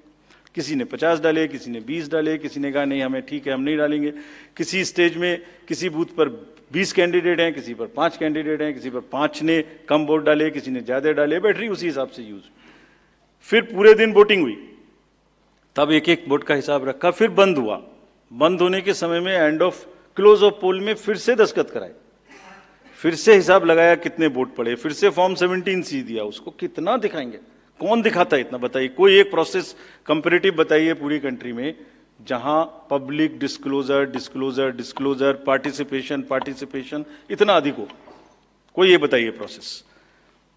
किसी ने 50 डाले, किसी ने 20 डाले, किसी ने कहा नहीं हमें ठीक है हम नहीं डालेंगे। किसी स्टेज में किसी बूथ पर 20 कैंडिडेट हैं, किसी पर 5 कैंडिडेट हैं, किसी पर 5 ने कम वोट डाले, किसी ने ज्यादा डाले, बैटरी उसी हिसाब से यूज। फिर पूरे दिन वोटिंग हुई, तब एक एक वोट का हिसाब रखा, फिर बंद हुआ। बंद होने के समय में एंड ऑफ क्लोज ऑफ पोल में फिर से दस्तखत कराए, फिर से हिसाब लगाया कितने वोट पड़े, फिर से फॉर्म 17C दिया उसको। कितना दिखाएंगे, कौन दिखाता है इतना, बताइए। कोई एक प्रोसेस कंपैरेटिव बताइए पूरी कंट्री में जहां public disclosure disclosure disclosure participation participation इतना अधिक हो, कोई ये बताइए प्रोसेस।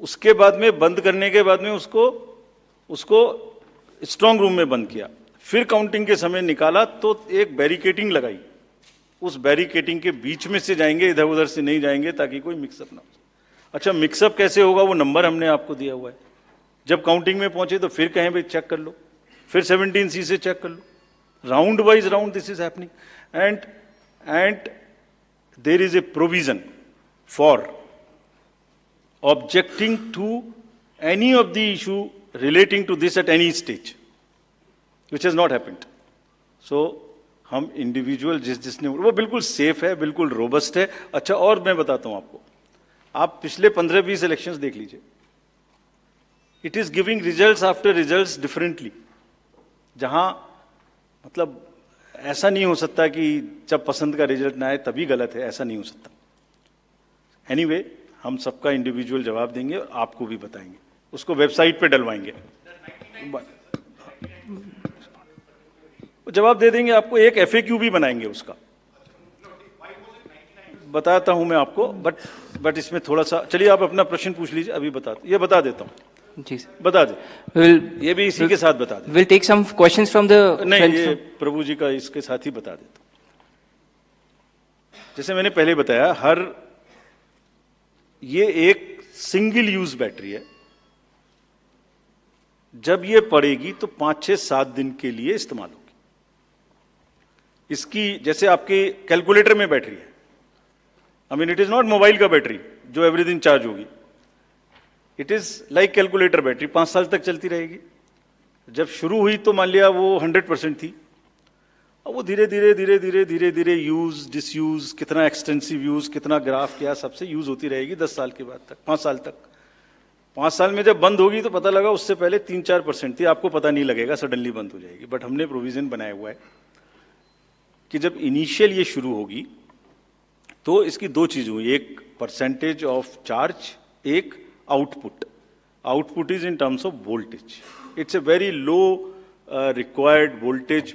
उसके बाद में बंद करने के बाद में उसको स्ट्रांग रूम में बंद किया, फिर काउंटिंग के समय निकाला तो एक बैरिकेटिंग लगाई, उस बैरिकेटिंग के बीच में से जाएंगे, इधर उधर से नहीं जाएंगे ताकि कोई मिक्सअप ना हो। अच्छा, मिक्सअप कैसे होगा, वो नंबर हमने आपको दिया हुआ है। जब काउंटिंग में पहुंचे तो फिर कहें भाई चेक कर लो, फिर 17C से चेक कर लो, round wise round this is happening. And there is a provision for objecting to any of the issue relating to this at any stage, which has not happened. So हम individual जिसने वो बिल्कुल safe है, बिल्कुल robust है। अच्छा, और मैं बताता हूं आपको, आप पिछले 15-20 इलेक्शंस देख लीजिए, it is giving results after results differently. जहां मतलब ऐसा नहीं हो सकता कि जब पसंद का रिजल्ट ना आए तभी गलत है, ऐसा नहीं हो सकता। एनीवे, हम सबका इंडिविजुअल जवाब देंगे और आपको भी बताएंगे, उसको वेबसाइट पे डलवाएंगे, जवाब दे देंगे आपको। एक FAQ भी बनाएंगे उसका, बताता हूं मैं आपको। बट इसमें थोड़ा सा, चलिए आप अपना प्रश्न पूछ लीजिए, अभी ये बता देता हूं जी, बता दे। ये भी इसी के साथ बता दे। Will take some questions from the नहीं, ये प्रभु जी का इसके साथ ही बता देता हूं। जैसे मैंने पहले बताया, ये एक सिंगल यूज बैटरी है, जब ये पड़ेगी तो 5-6-7 दिन के लिए इस्तेमाल होगी। इसकी जैसे आपके कैलकुलेटर में बैटरी है, I mean it is not mobile का बैटरी जो एवरी दिन चार्ज होगी, it is like calculator battery, 5 साल तक चलती रहेगी। जब शुरू हुई तो मान लिया वो 100% थी, और वो धीरे धीरे धीरे धीरे धीरे धीरे यूज डिसयूज, कितना एक्सटेंसिव यूज, कितना ग्राफ किया, सबसे यूज होती रहेगी 10 साल के बाद तक, 5 साल तक। 5 साल में जब बंद होगी तो पता लगा उससे पहले 3-4% थी, आपको पता नहीं लगेगा, सडनली बंद हो जाएगी। बट हमने प्रोविजन बनाया हुआ है कि जब इनिशियल ये शुरू होगी तो इसकी 2 चीज हुई, एक परसेंटेज ऑफ चार्ज, एक output. Output is in terms of voltage, it's a very low required voltage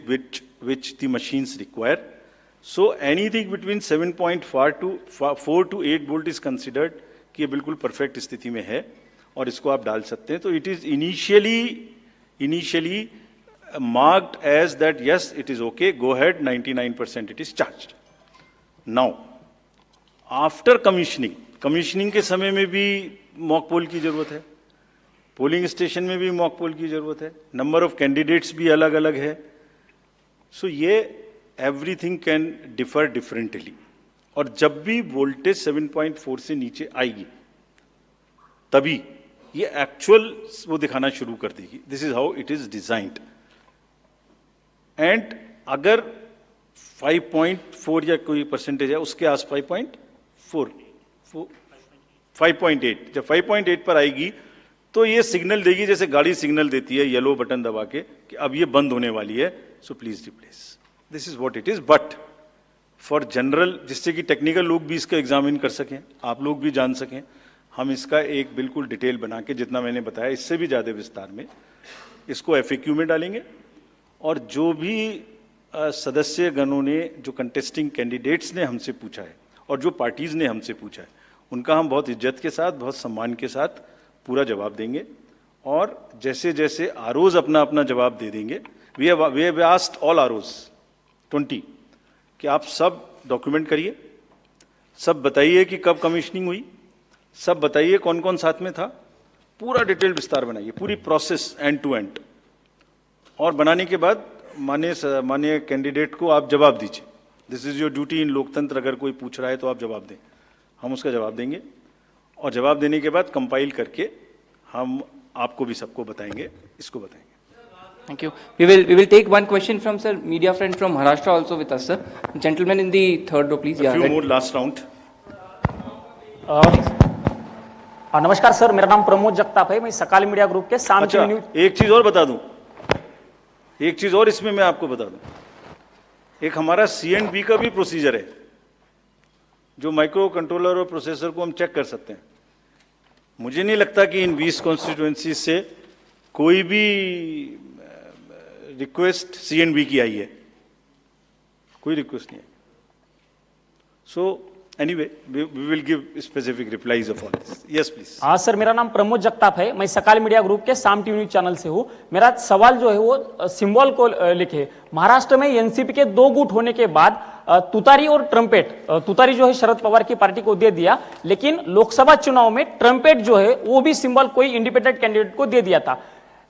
which the machines require. So anything between 7.4 to 8 volt is considered कि ये बिल्कुल परफेक्ट स्थिति में है और इसको आप डाल सकते हैं। तो it is initially marked as that yes it is okay, go ahead, 99% it is charged. Now after commissioning के समय में भी मॉक पोल की जरूरत है, पोलिंग स्टेशन में भी मॉक पोल की जरूरत है, नंबर ऑफ कैंडिडेट्स भी अलग अलग है। सो ये एवरीथिंग कैन डिफर डिफरेंटली, और जब भी वोल्टेज 7.4 से नीचे आएगी तभी ये एक्चुअल वो दिखाना शुरू कर देगी। This is how it is designed. And अगर 5.4 या कोई परसेंटेज है उसके आस 5.8, जब 5.8 पर आएगी तो ये सिग्नल देगी, जैसे गाड़ी सिग्नल देती है येलो बटन दबा के कि अब ये बंद होने वाली है, so please replace. This is what it is. But for general, जिससे कि टेक्निकल लोग भी इसका एग्जामिन कर सकें, आप लोग भी जान सकें, हम इसका एक बिल्कुल डिटेल बना के, जितना मैंने बताया इससे भी ज्यादा विस्तार में, इसको FAQ में डालेंगे। और जो भी सदस्य गणों ने, जो कंटेस्टिंग कैंडिडेट्स ने हमसे पूछा है और जो पार्टीज ने हमसे पूछा है, उनका हम बहुत इज्जत के साथ, बहुत सम्मान के साथ पूरा जवाब देंगे। और जैसे जैसे आरोज अपना अपना जवाब दे देंगे, we have asked all ROs 20 कि आप सब डॉक्यूमेंट करिए, सब बताइए कि कब कमीशनिंग हुई, सब बताइए कौन कौन साथ में था, पूरा डिटेल विस्तार बनाइए, पूरी प्रोसेस एंड टू एंड, और बनाने के बाद माननीय कैंडिडेट को आप जवाब दीजिए। दिस इज योर ड्यूटी इन लोकतंत्र। अगर कोई पूछ रहा है तो आप जवाब दें, हम उसका जवाब देंगे, और जवाब देने के बाद कंपाइल करके हम आपको भी सबको बताएंगे, इसको बताएंगे। Thank you. We will take one question from sir, media friend from Maharashtra also with us, sir. Gentleman in the third row, please. A few more last round. नमस्कार सर, मेरा नाम प्रमोद जगताप है, मैं सकाल मीडिया ग्रुप के शाम अच्छा, news. एक चीज और बता दूं, एक चीज और इसमें मैं आपको बता दूं, एक हमारा C&B का भी प्रोसीजर है, जो माइक्रो कंट्रोलर और प्रोसेसर को हम चेक कर सकते हैं। मुझे नहीं लगता कि इन 20 कॉन्स्टिट्यूएंसी से कोई भी रिक्वेस्ट C&B की आई है, कोई रिक्वेस्ट नहीं आई। So anyway we will give specific replies of all this. Yes please. हाँ सर, मेरा नाम प्रमोद जगताप है, मैं सकाल मीडिया ग्रुप के शाम न्यूज चैनल से हूँ। मेरा सवाल जो है वो सिंबल को लेके, महाराष्ट्र में एनसीपी के 2 गुट होने के बाद तुतारी और ट्रम्पेट, तुतारी जो है शरद पवार की पार्टी को दे दिया, लेकिन लोकसभा चुनाव में ट्रम्पेट जो है वो भी सिंबल कोई इंडिपेंडेंट कैंडिडेट को दे दिया था।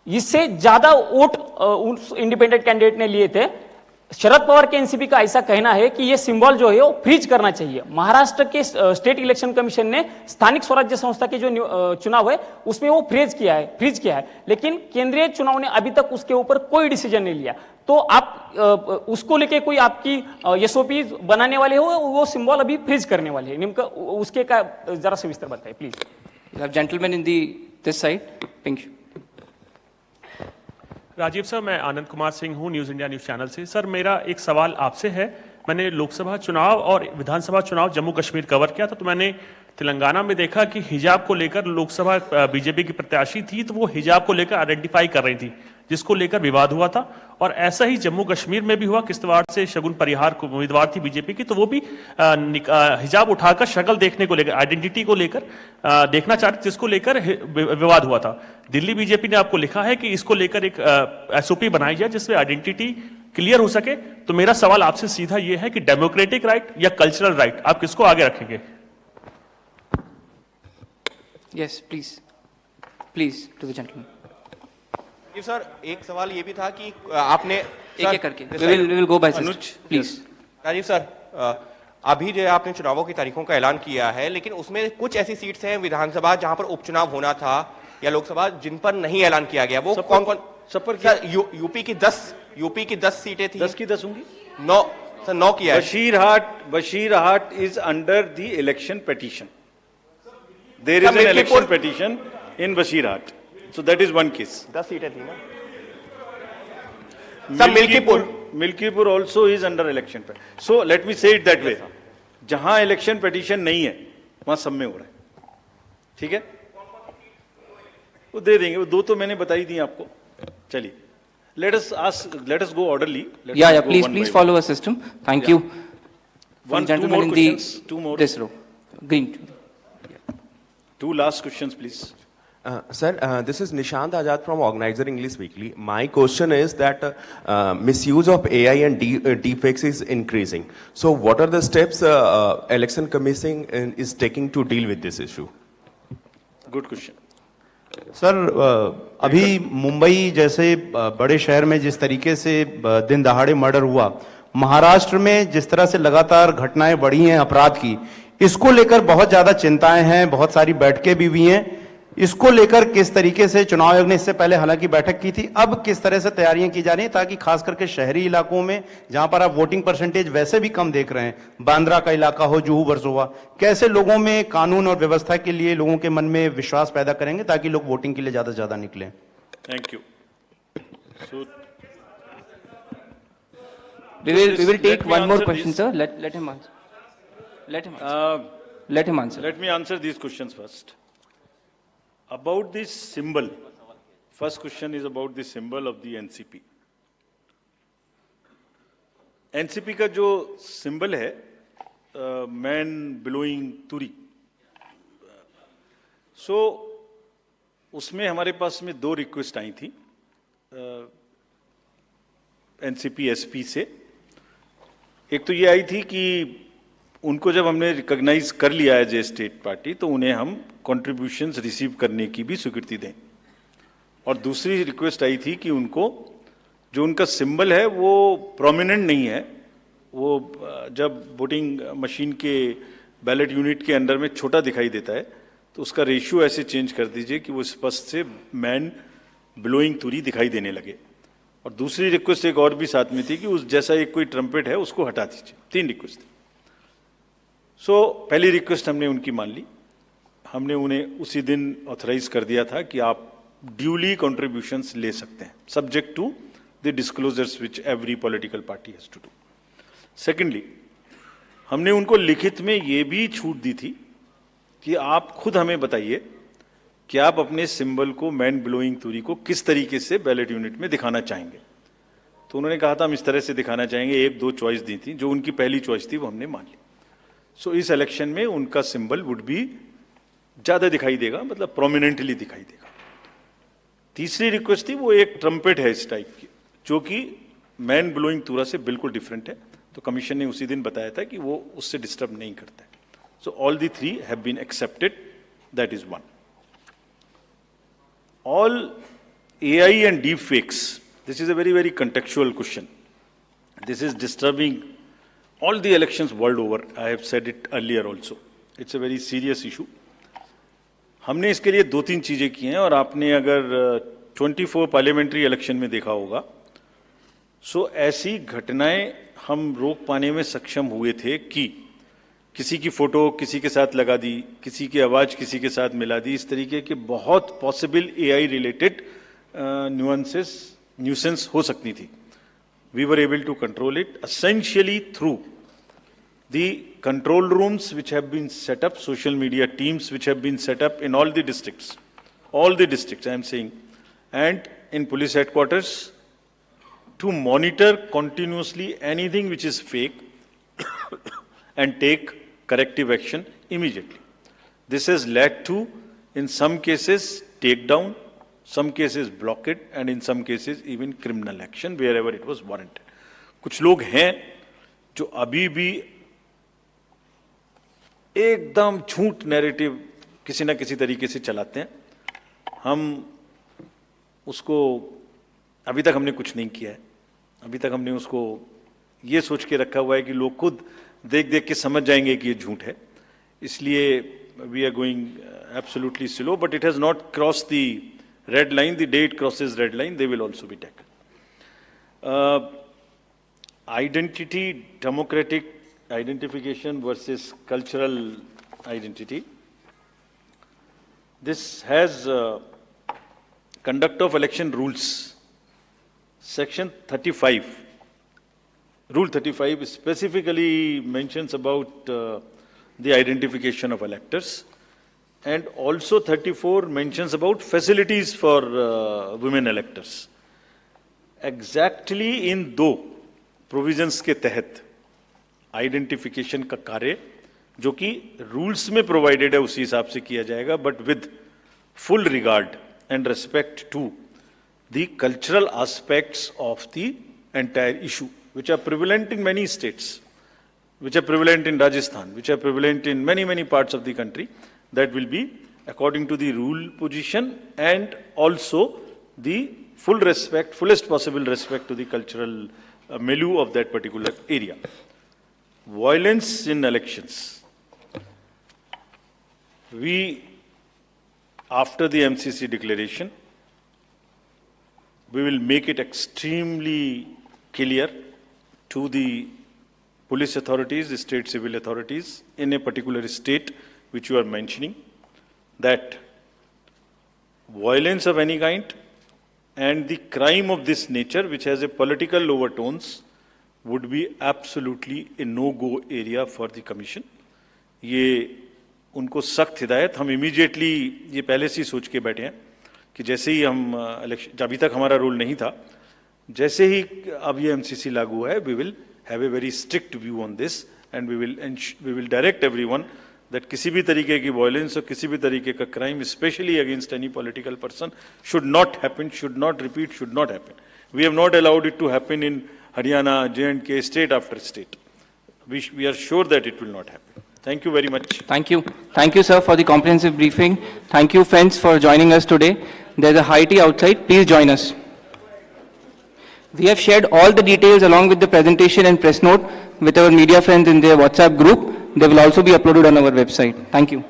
इससे ज्यादा वोट उस इंडिपेंडेंट कैंडिडेट ने लिए थे। शरद पवार के एनसीपी का ऐसा कहना है कि ये सिंबल जो है वो फ्रीज करना चाहिए। महाराष्ट्र के स्टेट इलेक्शन कमीशन ने स्थानिक स्वराज्य संस्था के जो चुनाव है उसमें वो फ्रीज किया है, लेकिन केंद्रीय चुनाव ने अभी तक उसके ऊपर कोई डिसीजन नहीं लिया। तो आप उसको लेके कोई आपकी एसओपी बनाने वाले हो, वो सिंबल अभी फ्रीज करने वाले हैं, निम्न उसके का जरा सविस्तर बताइए please. Gentleman in the this side, pink. Rajiv sir, मैं आनंद कुमार सिंह हूँ, न्यूज़ इंडिया न्यूज़ चैनल से। सर मेरा एक सवाल आपसे है, मैंने लोकसभा चुनाव और विधानसभा चुनाव जम्मू कश्मीर कवर किया था, तो मैंने तेलंगाना में देखा कि हिजाब को लेकर लोकसभा बीजेपी की प्रत्याशी थी, तो वो हिजाब को लेकर आइडेंटिफाई कर रही थी, जिसको लेकर विवाद हुआ था। और ऐसा ही जम्मू कश्मीर में भी हुआ, किश्तवाड़ से शगुन परिहार को उम्मीदवार थी बीजेपी की, तो वो भी हिजाब उठाकर शक्ल देखने को लेकर, आइडेंटिटी को लेकर देखना चाहते, जिसको लेकर विवाद हुआ था। दिल्ली बीजेपी ने आपको लिखा है कि इसको लेकर एक एसओपी बनाई जाए जिसमें आइडेंटिटी क्लियर हो सके। तो मेरा सवाल आपसे सीधा ये है कि डेमोक्रेटिक राइट या कल्चरल राइट, आप किसको आगे रखेंगे? Yes please to the gentleman. Sir एक सवाल ये भी था कि आपने एक करके we will go by Anuj please. Rajiv sir, अभी जो आपने चुनावों की तारीखों का ऐलान किया है, लेकिन उसमें कुछ ऐसी सीट्स हैं विधानसभा जहां पर उपचुनाव होना था या लोकसभा जिन पर नहीं ऐलान किया गया, वो कौन कौन? सब पर सर यूपी की 10 सीटें थी। 10 की 10 होंगी? 9 सर, 9 किया है। Basirhat is under the election petition. There is an election petition in Basirhat, so that is one case. 10 सीटें थी ना sir. Milkipur also is under election पे। so let me say it that way, जहां इलेक्शन पिटीशन नहीं है वहां सब में हो रहा है, ठीक है, वो दे देंगे। वो 2 तो मैंने बताई दी आपको। चलिए, let us go orderly. Yeah, please follow a system. Thank you. One, two more questions. Two more. This row, green. 2 last questions, please. Sir, this is Nishant Azad from Organizer English Weekly. My question is that misuse of AI and deepfakes is increasing. So, what are the steps Election Commission is taking to deal with this issue? Good question. Sir, अभी मुंबई जैसे बड़े शहर में जिस तरीके से दिन दहाड़े मर्डर हुआ, महाराष्ट्र में जिस तरह से लगातार घटनाएं बढ़ी हैं अपराध की, इसको लेकर बहुत ज्यादा चिंताएं हैं, बहुत सारी बैठकें भी हुई हैं। इसको लेकर किस तरीके से चुनाव आयोग ने इससे पहले हालांकि बैठक की थी, अब किस तरह से तैयारियां की जा रही हैं ताकि खास करके शहरी इलाकों में जहां पर आप वोटिंग परसेंटेज वैसे भी कम देख रहे हैं, बांद्रा का इलाका हो, जुहू वर्सोवा, कैसे लोगों में कानून और व्यवस्था के लिए लोगों के मन में विश्वास पैदा करेंगे ताकि लोग वोटिंग के लिए ज्यादा से ज्यादा निकलें? Thank you. We will take one more question, sir. Let him answer. Let him answer. Let me answer these questions first. About this symbol, first question is about the symbol of the NCP. NCP का जो symbol है, man blowing तुरी, so उसमें हमारे पास में 2 request आई थी NCP SP से। एक तो ये आई थी कि उनको जब हमने रिकॉग्नाइज कर लिया एज ए स्टेट पार्टी तो उन्हें हम कंट्रीब्यूशंस रिसीव करने की भी स्वीकृति दें। और दूसरी रिक्वेस्ट आई थी कि उनको जो उनका सिंबल है वो प्रोमिनेंट नहीं है, वो जब वोटिंग मशीन के बैलेट यूनिट के अंदर में छोटा दिखाई देता है तो उसका रेशियो ऐसे चेंज कर दीजिए कि वो स्पष्ट से मैन ब्लोइंग तुरी दिखाई देने लगे। और दूसरी रिक्वेस्ट एक और भी साथ में थी कि उस जैसा एक कोई ट्रम्पेट है उसको हटा दीजिए। 3 रिक्वेस्ट थी। सो पहली रिक्वेस्ट हमने उनकी मान ली, हमने उन्हें उसी दिन ऑथराइज कर दिया था कि आप ड्यूली कंट्रीब्यूशंस ले सकते हैं, subject to the disclosures which every political party has to do. Secondly, हमने उनको लिखित में ये भी छूट दी थी कि आप खुद हमें बताइए कि आप अपने सिंबल को, मैन ब्लोइंग तुरी को किस तरीके से बैलेट यूनिट में दिखाना चाहेंगे। तो उन्होंने कहा था हम इस तरह से दिखाना चाहेंगे। 1-2 चॉइस दी थी, जो उनकी पहली चॉइस थी वो हमने मान ली। सो इस इलेक्शन में उनका सिंबल वुड बी ज्यादा दिखाई देगा, मतलब प्रोमिनेंटली दिखाई देगा। तीसरी रिक्वेस्ट थी वो एक ट्रम्पेट है इस टाइप की, जो कि मैन ब्लोइंग तुरा से बिल्कुल डिफरेंट है। तो कमीशन ने उसी दिन बताया था कि वो उससे डिस्टर्ब नहीं करता है। So all the 3 have been accepted, that is 1. All AI and deep fakes, this is a very, very contextual question. This is disturbing all the elections world over. I have said it earlier also. It's a very serious issue. हमने इसके लिए 2-3 चीजें की हैं और आपने अगर 24 parliamentary election में देखा होगा, सो ऐसी घटनाएं हम रोक पाने में सक्षम हुए थे कि किसी की फोटो किसी के साथ लगा दी, किसी की आवाज किसी के साथ मिला दी, इस तरीके के बहुत पॉसिबल एआई रिलेटेड न्यूसेंस हो सकती थी. We were able to control it essentially through the control rooms which have been set up, social media teams which have been set up in all the districts I am saying, and in police headquarters to monitor continuously anything which is fake and take corrective action immediately. This has led to, in some cases, takedown, some cases blockade, and in some cases even criminal action wherever it was warranted. कुछ लोग हैं जो अभी भी एकदम झूठ narrative किसी ना किसी तरीके से चलाते हैं. हम उसको अभी तक हमने कुछ नहीं किया है. अभी तक हमने उसको ये सोच के रखा हुआ है कि लोग खुद देख देख के समझ जाएंगे कि ये झूठ है. इसलिए we are going absolutely slow, but it has not cross the red line. The day it crosses red line, they will also be taken. Identity, democratic identification versus cultural identity. This has conduct of election rules. Section 35, Rule 35 specifically mentions about the identification of electors, and also 34 mentions about facilities for women electors. Exactly in दो provisions के तहत identification का कार्य जो कि rules में provided है उसी हिसाब से किया जाएगा, but with full regard and respect to the cultural aspects of the entire issue which are prevalent in many states, which are prevalent in Rajasthan, which are prevalent in many parts of the country. That will be according to the rule position and also the fullest possible respect to the cultural milieu of that particular area. Violence in elections. We, after the MCC declaration, we will make it extremely clear to the police authorities, the state civil authorities in a particular state which you are mentioning, that violence of any kind and the crime of this nature which has a political overtones would be absolutely a no-go area for the commission. ये उनको सख्त हिदायत, हम immediately ये पहले से ही सोच के बैठे हैं कि जैसे ही हम इलेक्शन, अभी तक हमारा रूल नहीं था, जैसे ही अब ये एमसीसी लागू है, we will have a very strict view on this and we will direct everyone that किसी भी तरीके की violence और किसी भी तरीके का crime, especially against any political person, should not happen, should not repeat, should not happen. We have not allowed it to happen in Haryana, J&K, state after state. we are sure that it will not happen. Thank you very much. Thank you. Thank you, sir, for the comprehensive briefing. Thank you, friends, for joining us today. There's a high tea outside. Please join us. We have shared all the details along with the presentation and press note with our media friends in their WhatsApp group. They will also be uploaded on our website. Thank you.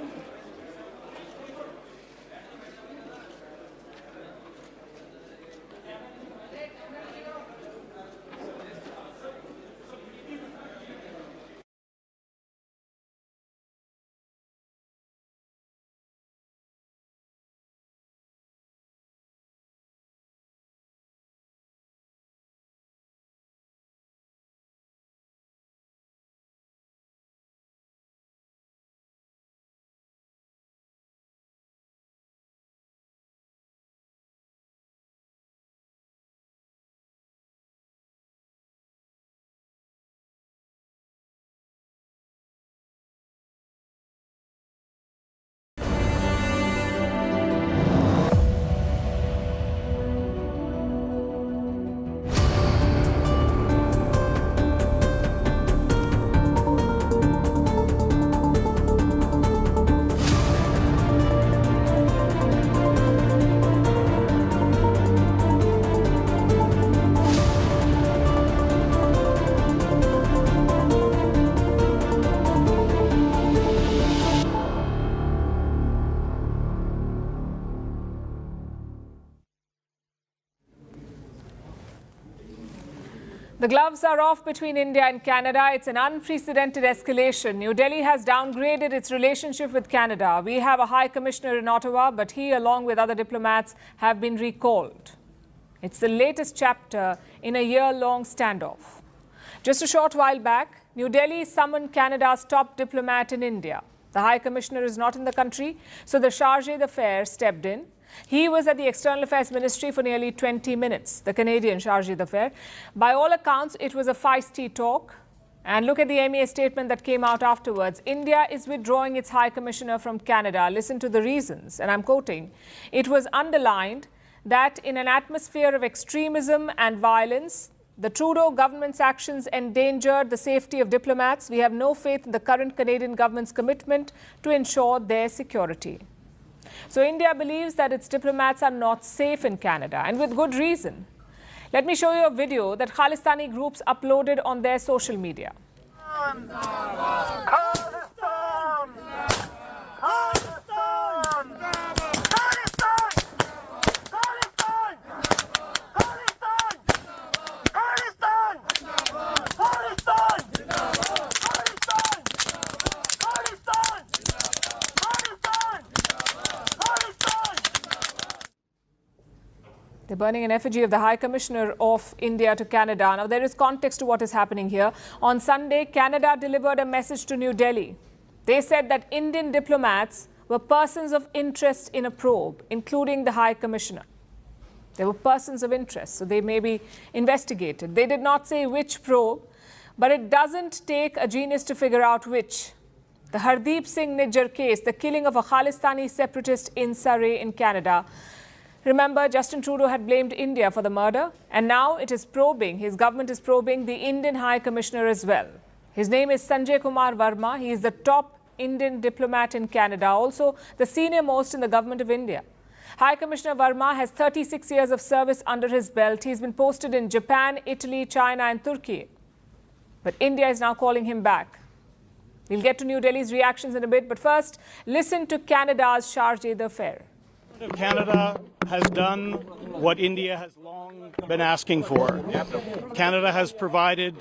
The gloves are off between India and Canada. It's an unprecedented escalation. New Delhi has downgraded its relationship with Canada. We have a High Commissioner in Ottawa, but he, along with other diplomats, have been recalled. It's the latest chapter in a year-long standoff. Just a short while back, New Delhi summoned Canada's top diplomat in India. The High Commissioner is not in the country, so the Chargé d'Affaires stepped in. He was at the External Affairs Ministry for nearly 20 minutes, the Canadian Chargé d'Affaires. By all accounts, it was a feisty talk. And look at the MEA statement that came out afterwards. India is withdrawing its High Commissioner from Canada. Listen to the reasons, and I'm quoting. It was underlined that in an atmosphere of extremism and violence, the Trudeau government's actions endangered the safety of diplomats. We have no faith in the current Canadian government's commitment to ensure their security. So India believes that its diplomats are not safe in Canada, and with good reason. Let me show you a video that Khalistani groups uploaded on their social media. They're burning an effigy of the High Commissioner of India to Canada. Now, there is context to what is happening here. On Sunday, Canada delivered a message to New Delhi. They said that Indian diplomats were persons of interest in a probe, including the High Commissioner. They were persons of interest, so they may be investigated. They did not say which probe, but it doesn't take a genius to figure out which. The Hardeep Singh Nijjar case, the killing of a Khalistani separatist in Surrey in Canada. Remember, Justin Trudeau had blamed India for the murder, and now it is probing, his government is probing the Indian High Commissioner as well. His name is Sanjay Kumar Verma. He is the top Indian diplomat in Canada, also the senior most in the government of India. High Commissioner Verma has 36 years of service under his belt. He's been posted in Japan, Italy, China and Turkey. But India is now calling him back. We'll get to New Delhi's reactions in a bit, but first, listen to Canada's Chargé d'Affaires. Canada has done what India has long been asking for. Canada has provided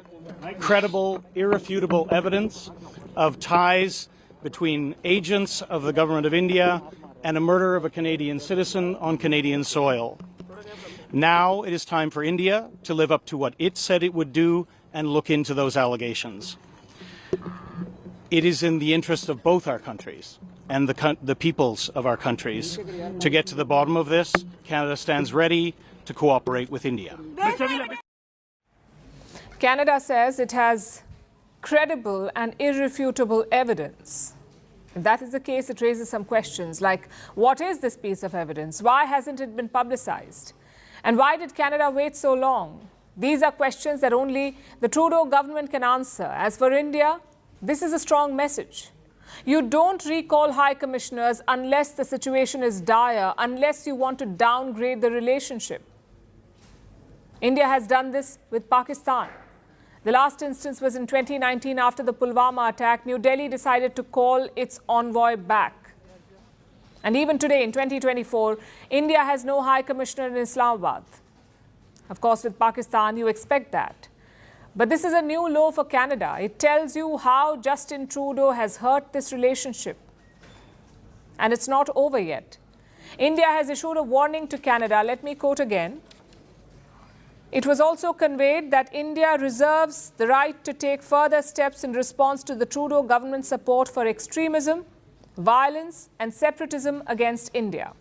credible, irrefutable evidence of ties between agents of the government of India and a murder of a Canadian citizen on Canadian soil. Now it is time for India to live up to what it said it would do and look into those allegations. It is in the interest of both our countries and the peoples of our countries to get to the bottom of this. Canada stands ready to cooperate with India. Canada says it has credible and irrefutable evidence. If that is the case, it raises some questions like, what is this piece of evidence? Why hasn't it been publicized? And why did Canada wait so long? These are questions that only the Trudeau government can answer. As for India, this is a strong message. You don't recall high commissioners unless the situation is dire, unless you want to downgrade the relationship. India has done this with Pakistan. The last instance was in 2019 after the Pulwama attack. New Delhi decided to call its envoy back. And even today, in 2024, India has no high commissioner in Islamabad. Of course, with Pakistan, you expect that. But this is a new low for Canada. It tells you how Justin Trudeau has hurt this relationship. And it's not over yet. India has issued a warning to Canada. Let me quote again. It was also conveyed that India reserves the right to take further steps in response to the Trudeau government's support for extremism, violence and separatism against India.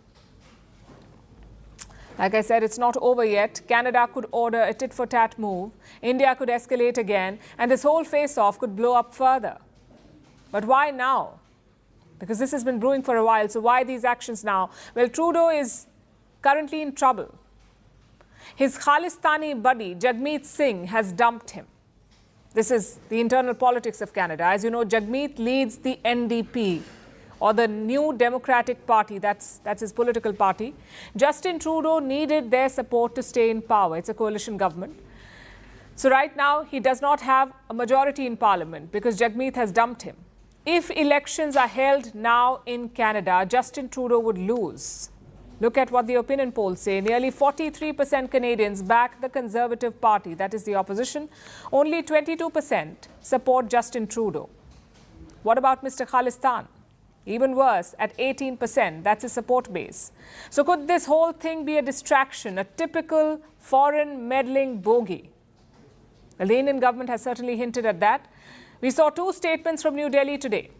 Like I said, it's not over yet. Canada could order a tit-for-tat move. India could escalate again, and this whole face-off could blow up further. But why now? Because this has been brewing for a while, so why these actions now? Well, Trudeau is currently in trouble. His Khalistani buddy, Jagmeet Singh, has dumped him. This is the internal politics of Canada. As you know, Jagmeet leads the NDP, or the New Democratic Party. That's his political party. Justin Trudeau needed their support to stay in power. It's a coalition government. So right now, he does not have a majority in parliament because Jagmeet has dumped him. If elections are held now in Canada, Justin Trudeau would lose. Look at what the opinion polls say. Nearly 43% Canadians back the Conservative Party, that is the opposition. Only 22% support Justin Trudeau. What about Mr. Khalistan? Even worse, at 18%, that's his support base. So could this whole thing be a distraction, a typical foreign meddling bogey? Well, the Indian government has certainly hinted at that. We saw two statements from New Delhi today.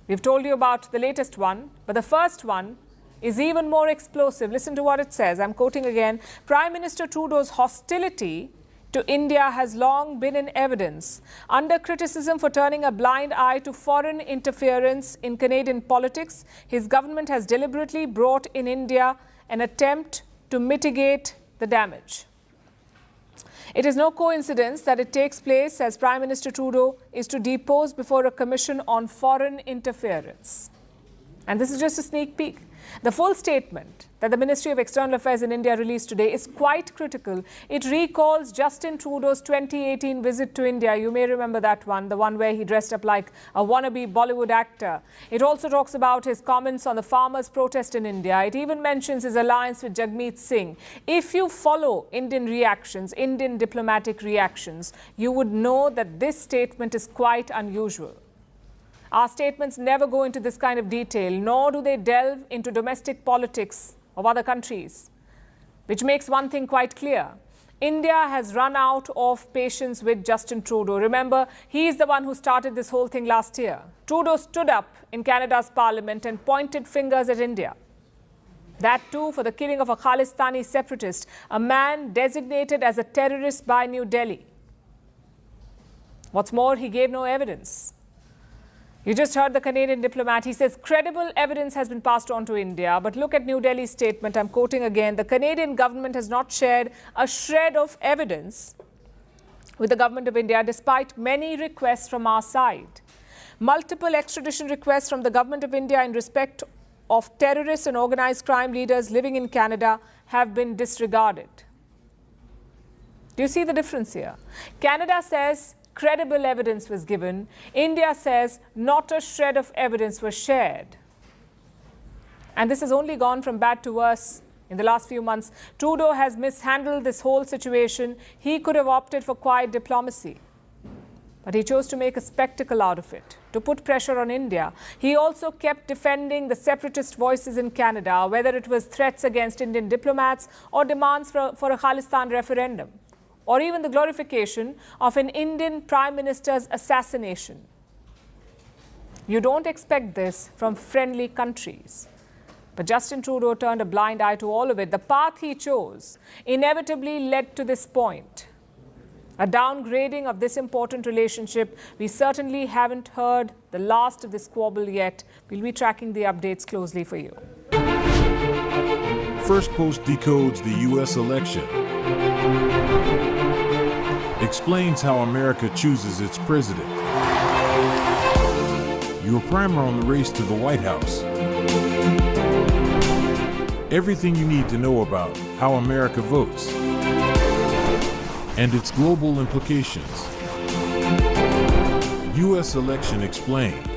We've told you about the latest one, but the first one is even more explosive. Listen to what it says. I'm quoting again. Prime Minister Trudeau's hostility to India has long been in evidence. Under criticism for turning a blind eye to foreign interference in Canadian politics, his government has deliberately brought in India an attempt to mitigate the damage. It is no coincidence that it takes place as Prime Minister Trudeau is to depose before a commission on foreign interference. And this is just a sneak peek. The full statement that the Ministry of External Affairs in India released today is quite critical. It recalls Justin Trudeau's 2018 visit to India. You may remember that one, the one where he dressed up like a wannabe Bollywood actor. It also talks about his comments on the farmers' protest in India. It even mentions his alliance with Jagmeet Singh. If you follow Indian reactions, Indian diplomatic reactions, you would know that this statement is quite unusual. Our statements never go into this kind of detail, nor do they delve into domestic politics of other countries, which makes one thing quite clear. India has run out of patience with Justin Trudeau. Remember, he is the one who started this whole thing last year. Trudeau stood up in Canada's parliament and pointed fingers at India. That too for the killing of a Khalistani separatist, a man designated as a terrorist by New Delhi. What's more, he gave no evidence. You just heard the Canadian diplomat. He says credible evidence has been passed on to India. But look at New Delhi's statement. I'm quoting again. The Canadian government has not shared a shred of evidence with the government of India, despite many requests from our side. Multiple extradition requests from the government of India in respect of terrorists and organized crime leaders living in Canada have been disregarded. Do you see the difference here? Canada says credible evidence was given. India says not a shred of evidence was shared. And this has only gone from bad to worse in the last few months. Trudeau has mishandled this whole situation. He could have opted for quiet diplomacy, but he chose to make a spectacle out of it, to put pressure on India. He also kept defending the separatist voices in Canada, whether it was threats against Indian diplomats or demands for a Khalistan referendum, or even the glorification of an Indian Prime Minister's assassination. You don't expect this from friendly countries. But Justin Trudeau turned a blind eye to all of it. The path he chose inevitably led to this point, a downgrading of this important relationship. We certainly haven't heard the last of this squabble yet. We'll be tracking the updates closely for you. First Post decodes the U.S. election. explains how America chooses its president. Your primer on the race to the White House. Everything you need to know about how America votes and its global implications. U.S. Election Explained.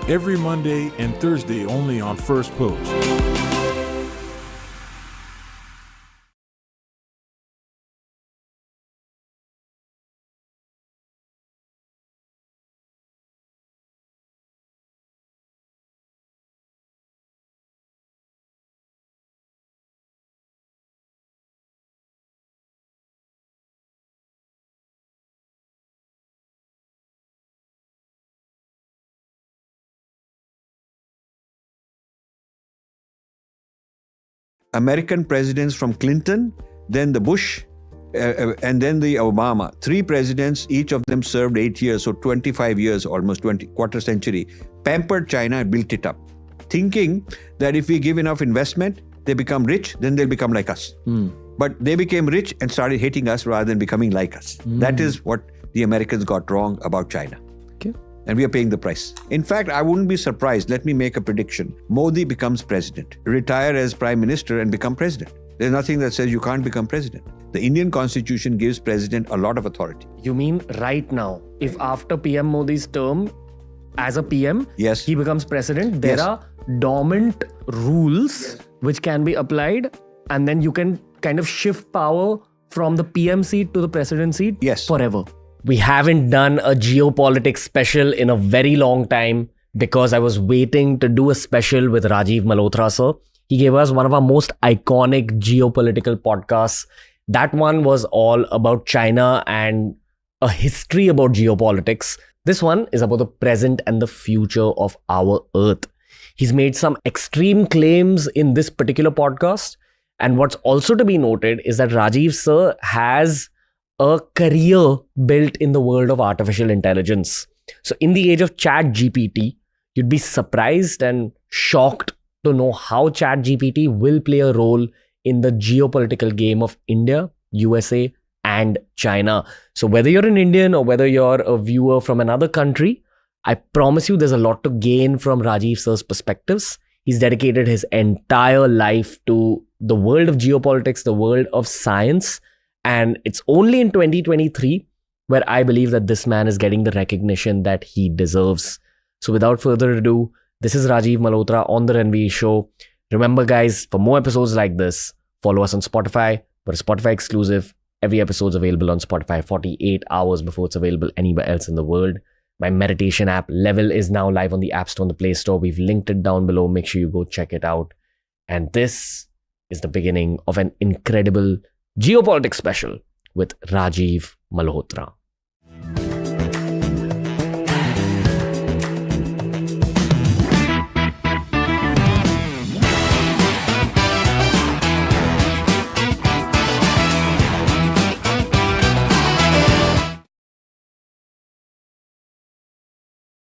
Every Monday and Thursday only on First Post. American presidents from Clinton, then the Bush, and then the Obama. 3 presidents, each of them served 8 years, so 25 years, almost quarter century, pampered China and built it up, thinking that if we give enough investment, they become rich, then they'll become like us. But they became rich and started hating us rather than becoming like us. That is what the Americans got wrong about China. And we are paying the price. In fact, I wouldn't be surprised. Let me make a prediction. Modi becomes president, retire as prime minister and become president. There's nothing that says you can't become president. The Indian constitution gives president a lot of authority. You mean right now, if after PM Modi's term as a PM, yes, he becomes president, there are dormant rules which can be applied, and then you can kind of shift power from the PM seat to the president seat forever. We haven't done a geopolitics special in a very long time because I was waiting to do a special with Rajiv Malhotra sir. He gave us one of our most iconic geopolitical podcasts. That one was all about China and a history about geopolitics. This one is about the present and the future of our Earth. He's made some extreme claims in this particular podcast. And what's also to be noted is that Rajiv sir has a career built in the world of artificial intelligence. So in the age of ChatGPT, you'd be surprised and shocked to know how ChatGPT will play a role in the geopolitical game of India, USA, and China. So whether you're an Indian or whether you're a viewer from another country, I promise you there's a lot to gain from Rajiv sir's perspectives. He's dedicated his entire life to the world of geopolitics, the world of science. And it's only in 2023 where I believe that this man is getting the recognition that he deserves. So without further ado, this is Rajiv Malhotra on The Ranveer Show. Remember guys, for more episodes like this, follow us on Spotify. We're a Spotify exclusive. Every episode's available on Spotify 48 hours before it's available anywhere else in the world. My meditation app, Level, is now live on the App Store and the Play Store. We've linked it down below. Make sure you go check it out. And this is the beginning of an incredible geopolitics special with Rajiv Malhotra.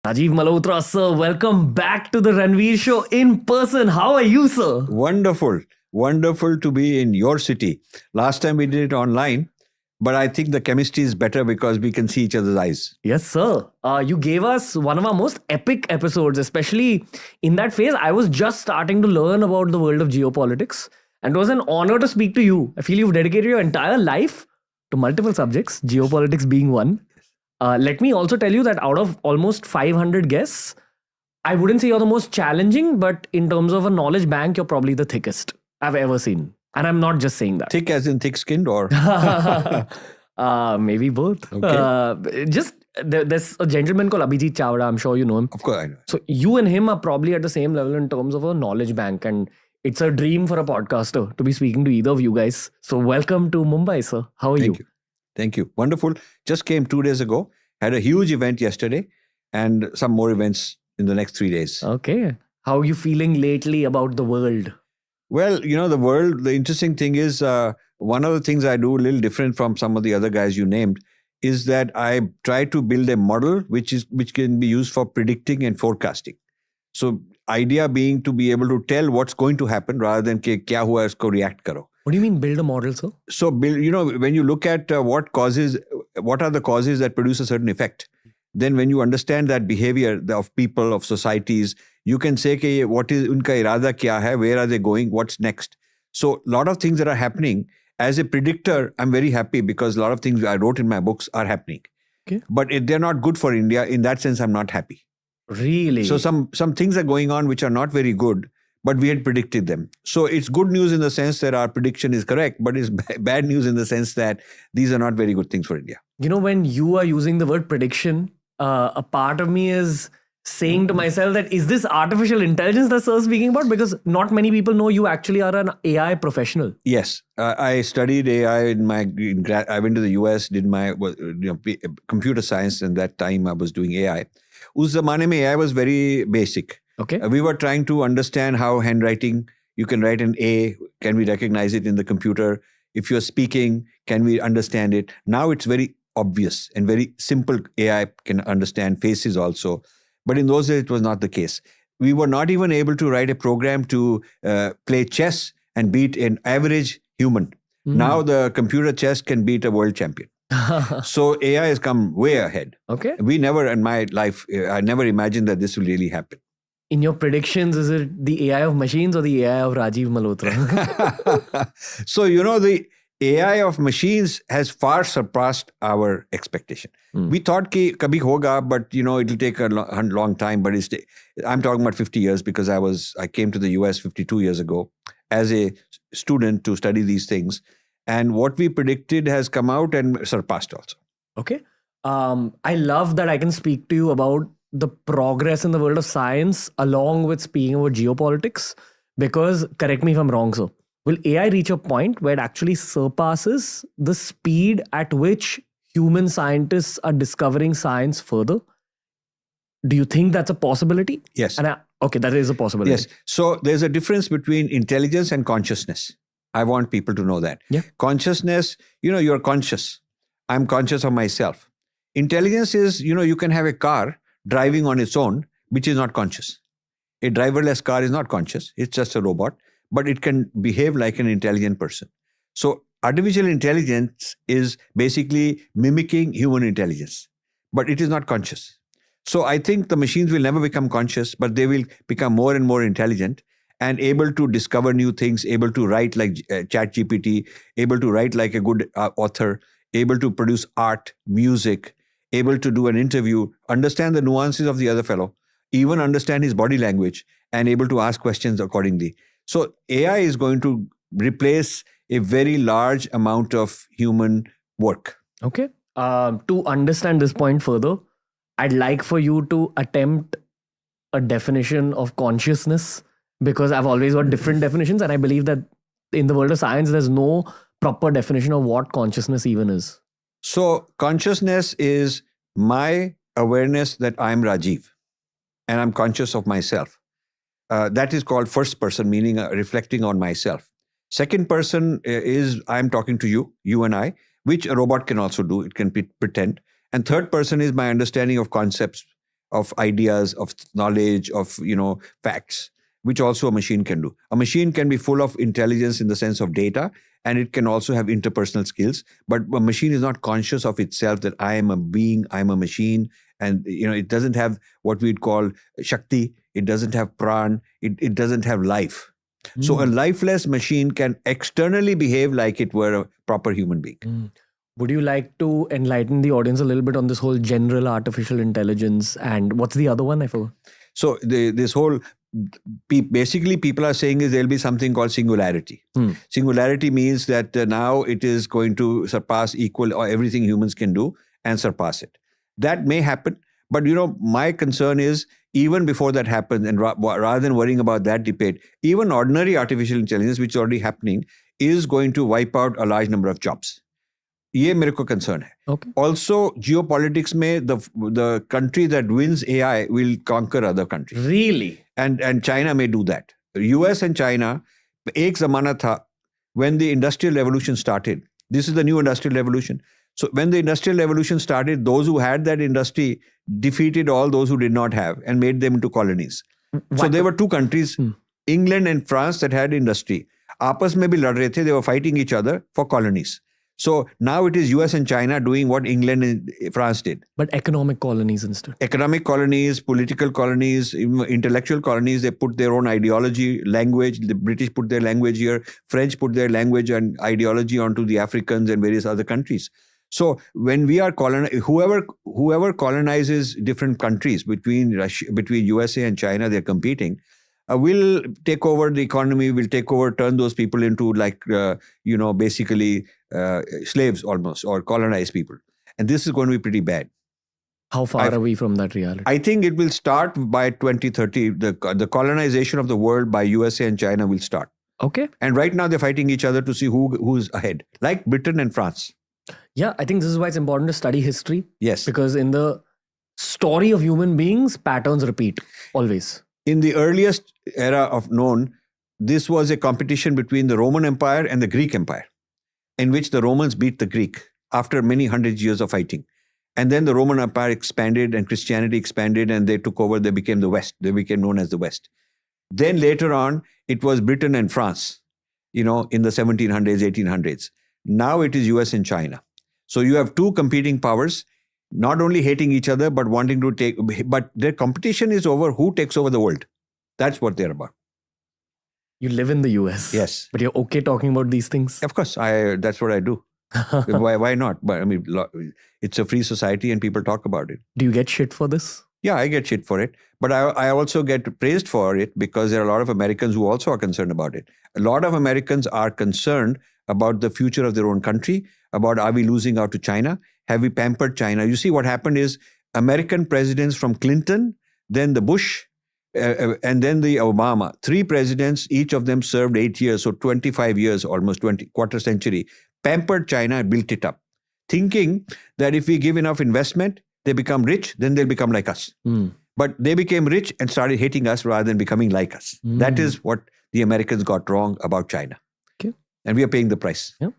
Rajiv Malhotra, sir, welcome back to the Ranveer Show in person. How are you, sir? Wonderful. Wonderful to be in your city. Last time we did it online, but I think the chemistry is better because we can see each other's eyes. Yes, sir. You gave us one of our most epic episodes, especially in that phase. I was just starting to learn about the world of geopolitics, and it was an honor to speak to you. I feel you've dedicated your entire life to multiple subjects, geopolitics being one. Let me also tell you that out of almost 500 guests, I wouldn't say you're the most challenging, but in terms of a knowledge bank, you're probably the thickest I've ever seen. And I'm not just saying that. Thick as in thick-skinned or? Maybe both. Okay. There's a gentleman called Abhijit Chawda. I'm sure you know him. Of course I know. So you and him are probably at the same level in terms of a knowledge bank. And it's a dream for a podcaster to be speaking to either of you guys. So welcome to Mumbai, sir. How are you? Thank you. Wonderful. Just came 2 days ago. Had a huge event yesterday and some more events in the next 3 days. Okay. How are you feeling lately about the world? Well, you know, the world, the interesting thing is one of the things I do a little different from some of the other guys you named is that I try to build a model which can be used for predicting and forecasting. So idea being to be able to tell what's going to happen rather than kya hua isko react karo. What do you mean build a model, sir? So, when you look at what are the causes that produce a certain effect, then when you understand that behavior of people, of societies, you can say, कि what is unka irada kya hai, where are they going, what's next. So, a lot of things that are happening, as a predictor, I'm very happy because a lot of things I wrote in my books are happening. Okay. But if they're not good for India, in that sense, I'm not happy. Really? So some things are going on which are not very good, but we had predicted them. So it's good news in the sense that our prediction is correct, but it's bad news in the sense that these are not very good things for India. When you are using the word prediction, a part of me is saying to myself that is this artificial intelligence that sir's speaking about? Because not many people know you actually are an AI professional. Yes, I studied AI I went to the US, did my computer science, and that time I was doing AI. Us zamane mein AI was very basic. Okay. We were trying to understand how handwriting, you can write an A, can we recognize it in the computer? If you're speaking, can we understand it? Now it's very obvious and very simple. AI can understand faces also. But in those days, it was not the case. We were not even able to write a program to play chess and beat an average human. Now the computer chess can beat a world champion. So AI has come way ahead. Okay. We never, in my life, I never imagined that this will really happen. In your predictions, is it the AI of machines or the AI of Rajiv Malhotra? So, the AI of machines has far surpassed our expectation. We thought ki kabhi hoga, but it'll take a long time. But I'm talking about 50 years because I came to the US 52 years ago as a student to study these things. And what we predicted has come out and surpassed also. Okay. I love that I can speak to you about the progress in the world of science along with speaking about geopolitics. Because, correct me if I'm wrong, sir, will AI reach a point where it actually surpasses the speed at which human scientists are discovering science further? Do you think that's a possibility? Yes. Okay, that is a possibility. Yes. So there's a difference between intelligence and consciousness. I want people to know that. Yeah. Consciousness, you're conscious. I'm conscious of myself. Intelligence is, you can have a car driving on its own, which is not conscious. A driverless car is not conscious. It's just a robot, but it can behave like an intelligent person. So artificial intelligence is basically mimicking human intelligence, but it is not conscious. So I think the machines will never become conscious, but they will become more and more intelligent and able to discover new things, able to write like ChatGPT, able to write like a good author, able to produce art, music, able to do an interview, understand the nuances of the other fellow, even understand his body language, and able to ask questions accordingly. So AI is going to replace a very large amount of human work. Okay. To understand this point further, I'd like for you to attempt a definition of consciousness, because I've always got different definitions, and I believe that in the world of science, there's no proper definition of what consciousness even is. So consciousness is my awareness that I'm Rajiv and I'm conscious of myself. That is called first person, meaning reflecting on myself. Second person is I'm talking to you, you and I, which a robot can also do. It can pretend. And third person is my understanding of concepts, of ideas, of knowledge, of facts, which also a machine can do. A machine can be full of intelligence in the sense of data, and it can also have interpersonal skills. But a machine is not conscious of itself that I am a being, I'm a machine, and it doesn't have what we'd call Shakti. It doesn't have Pran. It doesn't have life. So a lifeless machine can externally behave like it were a proper human being. Would you like to enlighten the audience a little bit on this whole general artificial intelligence, and what's the other one? I forgot. So this whole, basically people are saying is there'll be something called singularity. Singularity means that now it is going to surpass equal or everything humans can do and surpass it. That may happen. But my concern is even before that happens, and rather than worrying about that debate, even ordinary artificial intelligence, which is already happening, is going to wipe out a large number of jobs. ये मेरे को concern है. Okay. Also, geopolitics में the country that wins AI will conquer other countries. Really? And China may do that. US and China, एक ज़माना था when the Industrial Revolution started. This is the new Industrial Revolution. So when the Industrial Revolution started, those who had that industry defeated all those who did not have and made them into colonies. So there were two countries, England and France, that had industry. आपस में भी लड़ रहे थे. They were fighting each other for colonies. So now it is US and China doing what England and France did. But economic colonies instead. Economic colonies, political colonies, intellectual colonies. They put their own ideology, language. The British put their language here. French put their language and ideology onto the Africans and various other countries. So when we are whoever colonizes different countries between USA and China, they're competing. Will take over the economy, will turn those people into basically slaves almost, or colonized people. And this is going to be pretty bad. How far are we from that reality? I think it will start by 2030. The colonization of the world by USA and China will start. Okay. And right now they're fighting each other to see who's ahead, like Britain and France. Yeah, I think this is why it's important to study history. Yes. Because in the story of human beings, patterns repeat, always. In the earliest era of known, this was a competition between the Roman Empire and the Greek Empire, in which the Romans beat the Greek after many hundred years of fighting. And then the Roman Empire expanded and Christianity expanded and they took over, they became the West. They became known as the West. Then later on, it was Britain and France, in the 1700s, 1800s. Now it is US and China. So you have two competing powers, not only hating each other, but wanting to but their competition is over who takes over the world. That's what they're about. You live in the US. Yes. But you're okay talking about these things? Of course, that's what I do. Why not? But I mean, it's a free society and people talk about it. Do you get shit for this? Yeah, I get shit for it. But I also get praised for it because there are a lot of Americans who also are concerned about it. A lot of Americans are concerned about the future of their own country, about are we losing out to China? Have we pampered China? You see, what happened is American presidents from Clinton, then the Bush, and then the Obama, 3 presidents, each of them served 8 years, so 25 years, almost quarter century, pampered China and built it up, thinking that if we give enough investment, they become rich, then they'll become like us. But they became rich and started hating us rather than becoming like us. That is what the Americans got wrong about China. Okay. And we are paying the price. Yeah.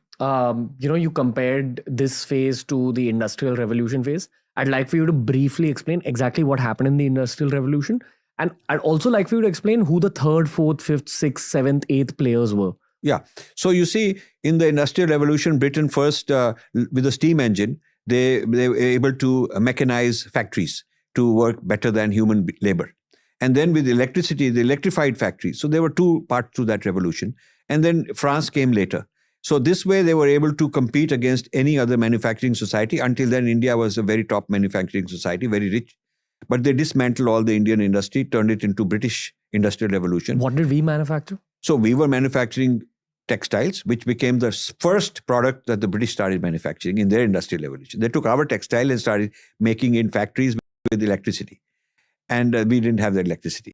You compared this phase to the Industrial Revolution phase. I'd like for you to briefly explain exactly what happened in the Industrial Revolution. And I'd also like for you to explain who the 3rd, 4th, 5th, 6th, 7th, 8th players were. Yeah. So you see, in the Industrial Revolution, Britain first, with the steam engine, they were able to mechanize factories to work better than human labor. And then with electricity, they electrified factories. So there were 2 parts to that revolution. And then France came later. So this way they were able to compete against any other manufacturing society. Until then, India was a very top manufacturing society, very rich. But they dismantled all the Indian industry, turned it into British Industrial Revolution. What did we manufacture? So we were manufacturing textiles, which became the first product that the British started manufacturing in their Industrial Revolution. They took our textile and started making in factories with electricity. And we didn't have that electricity.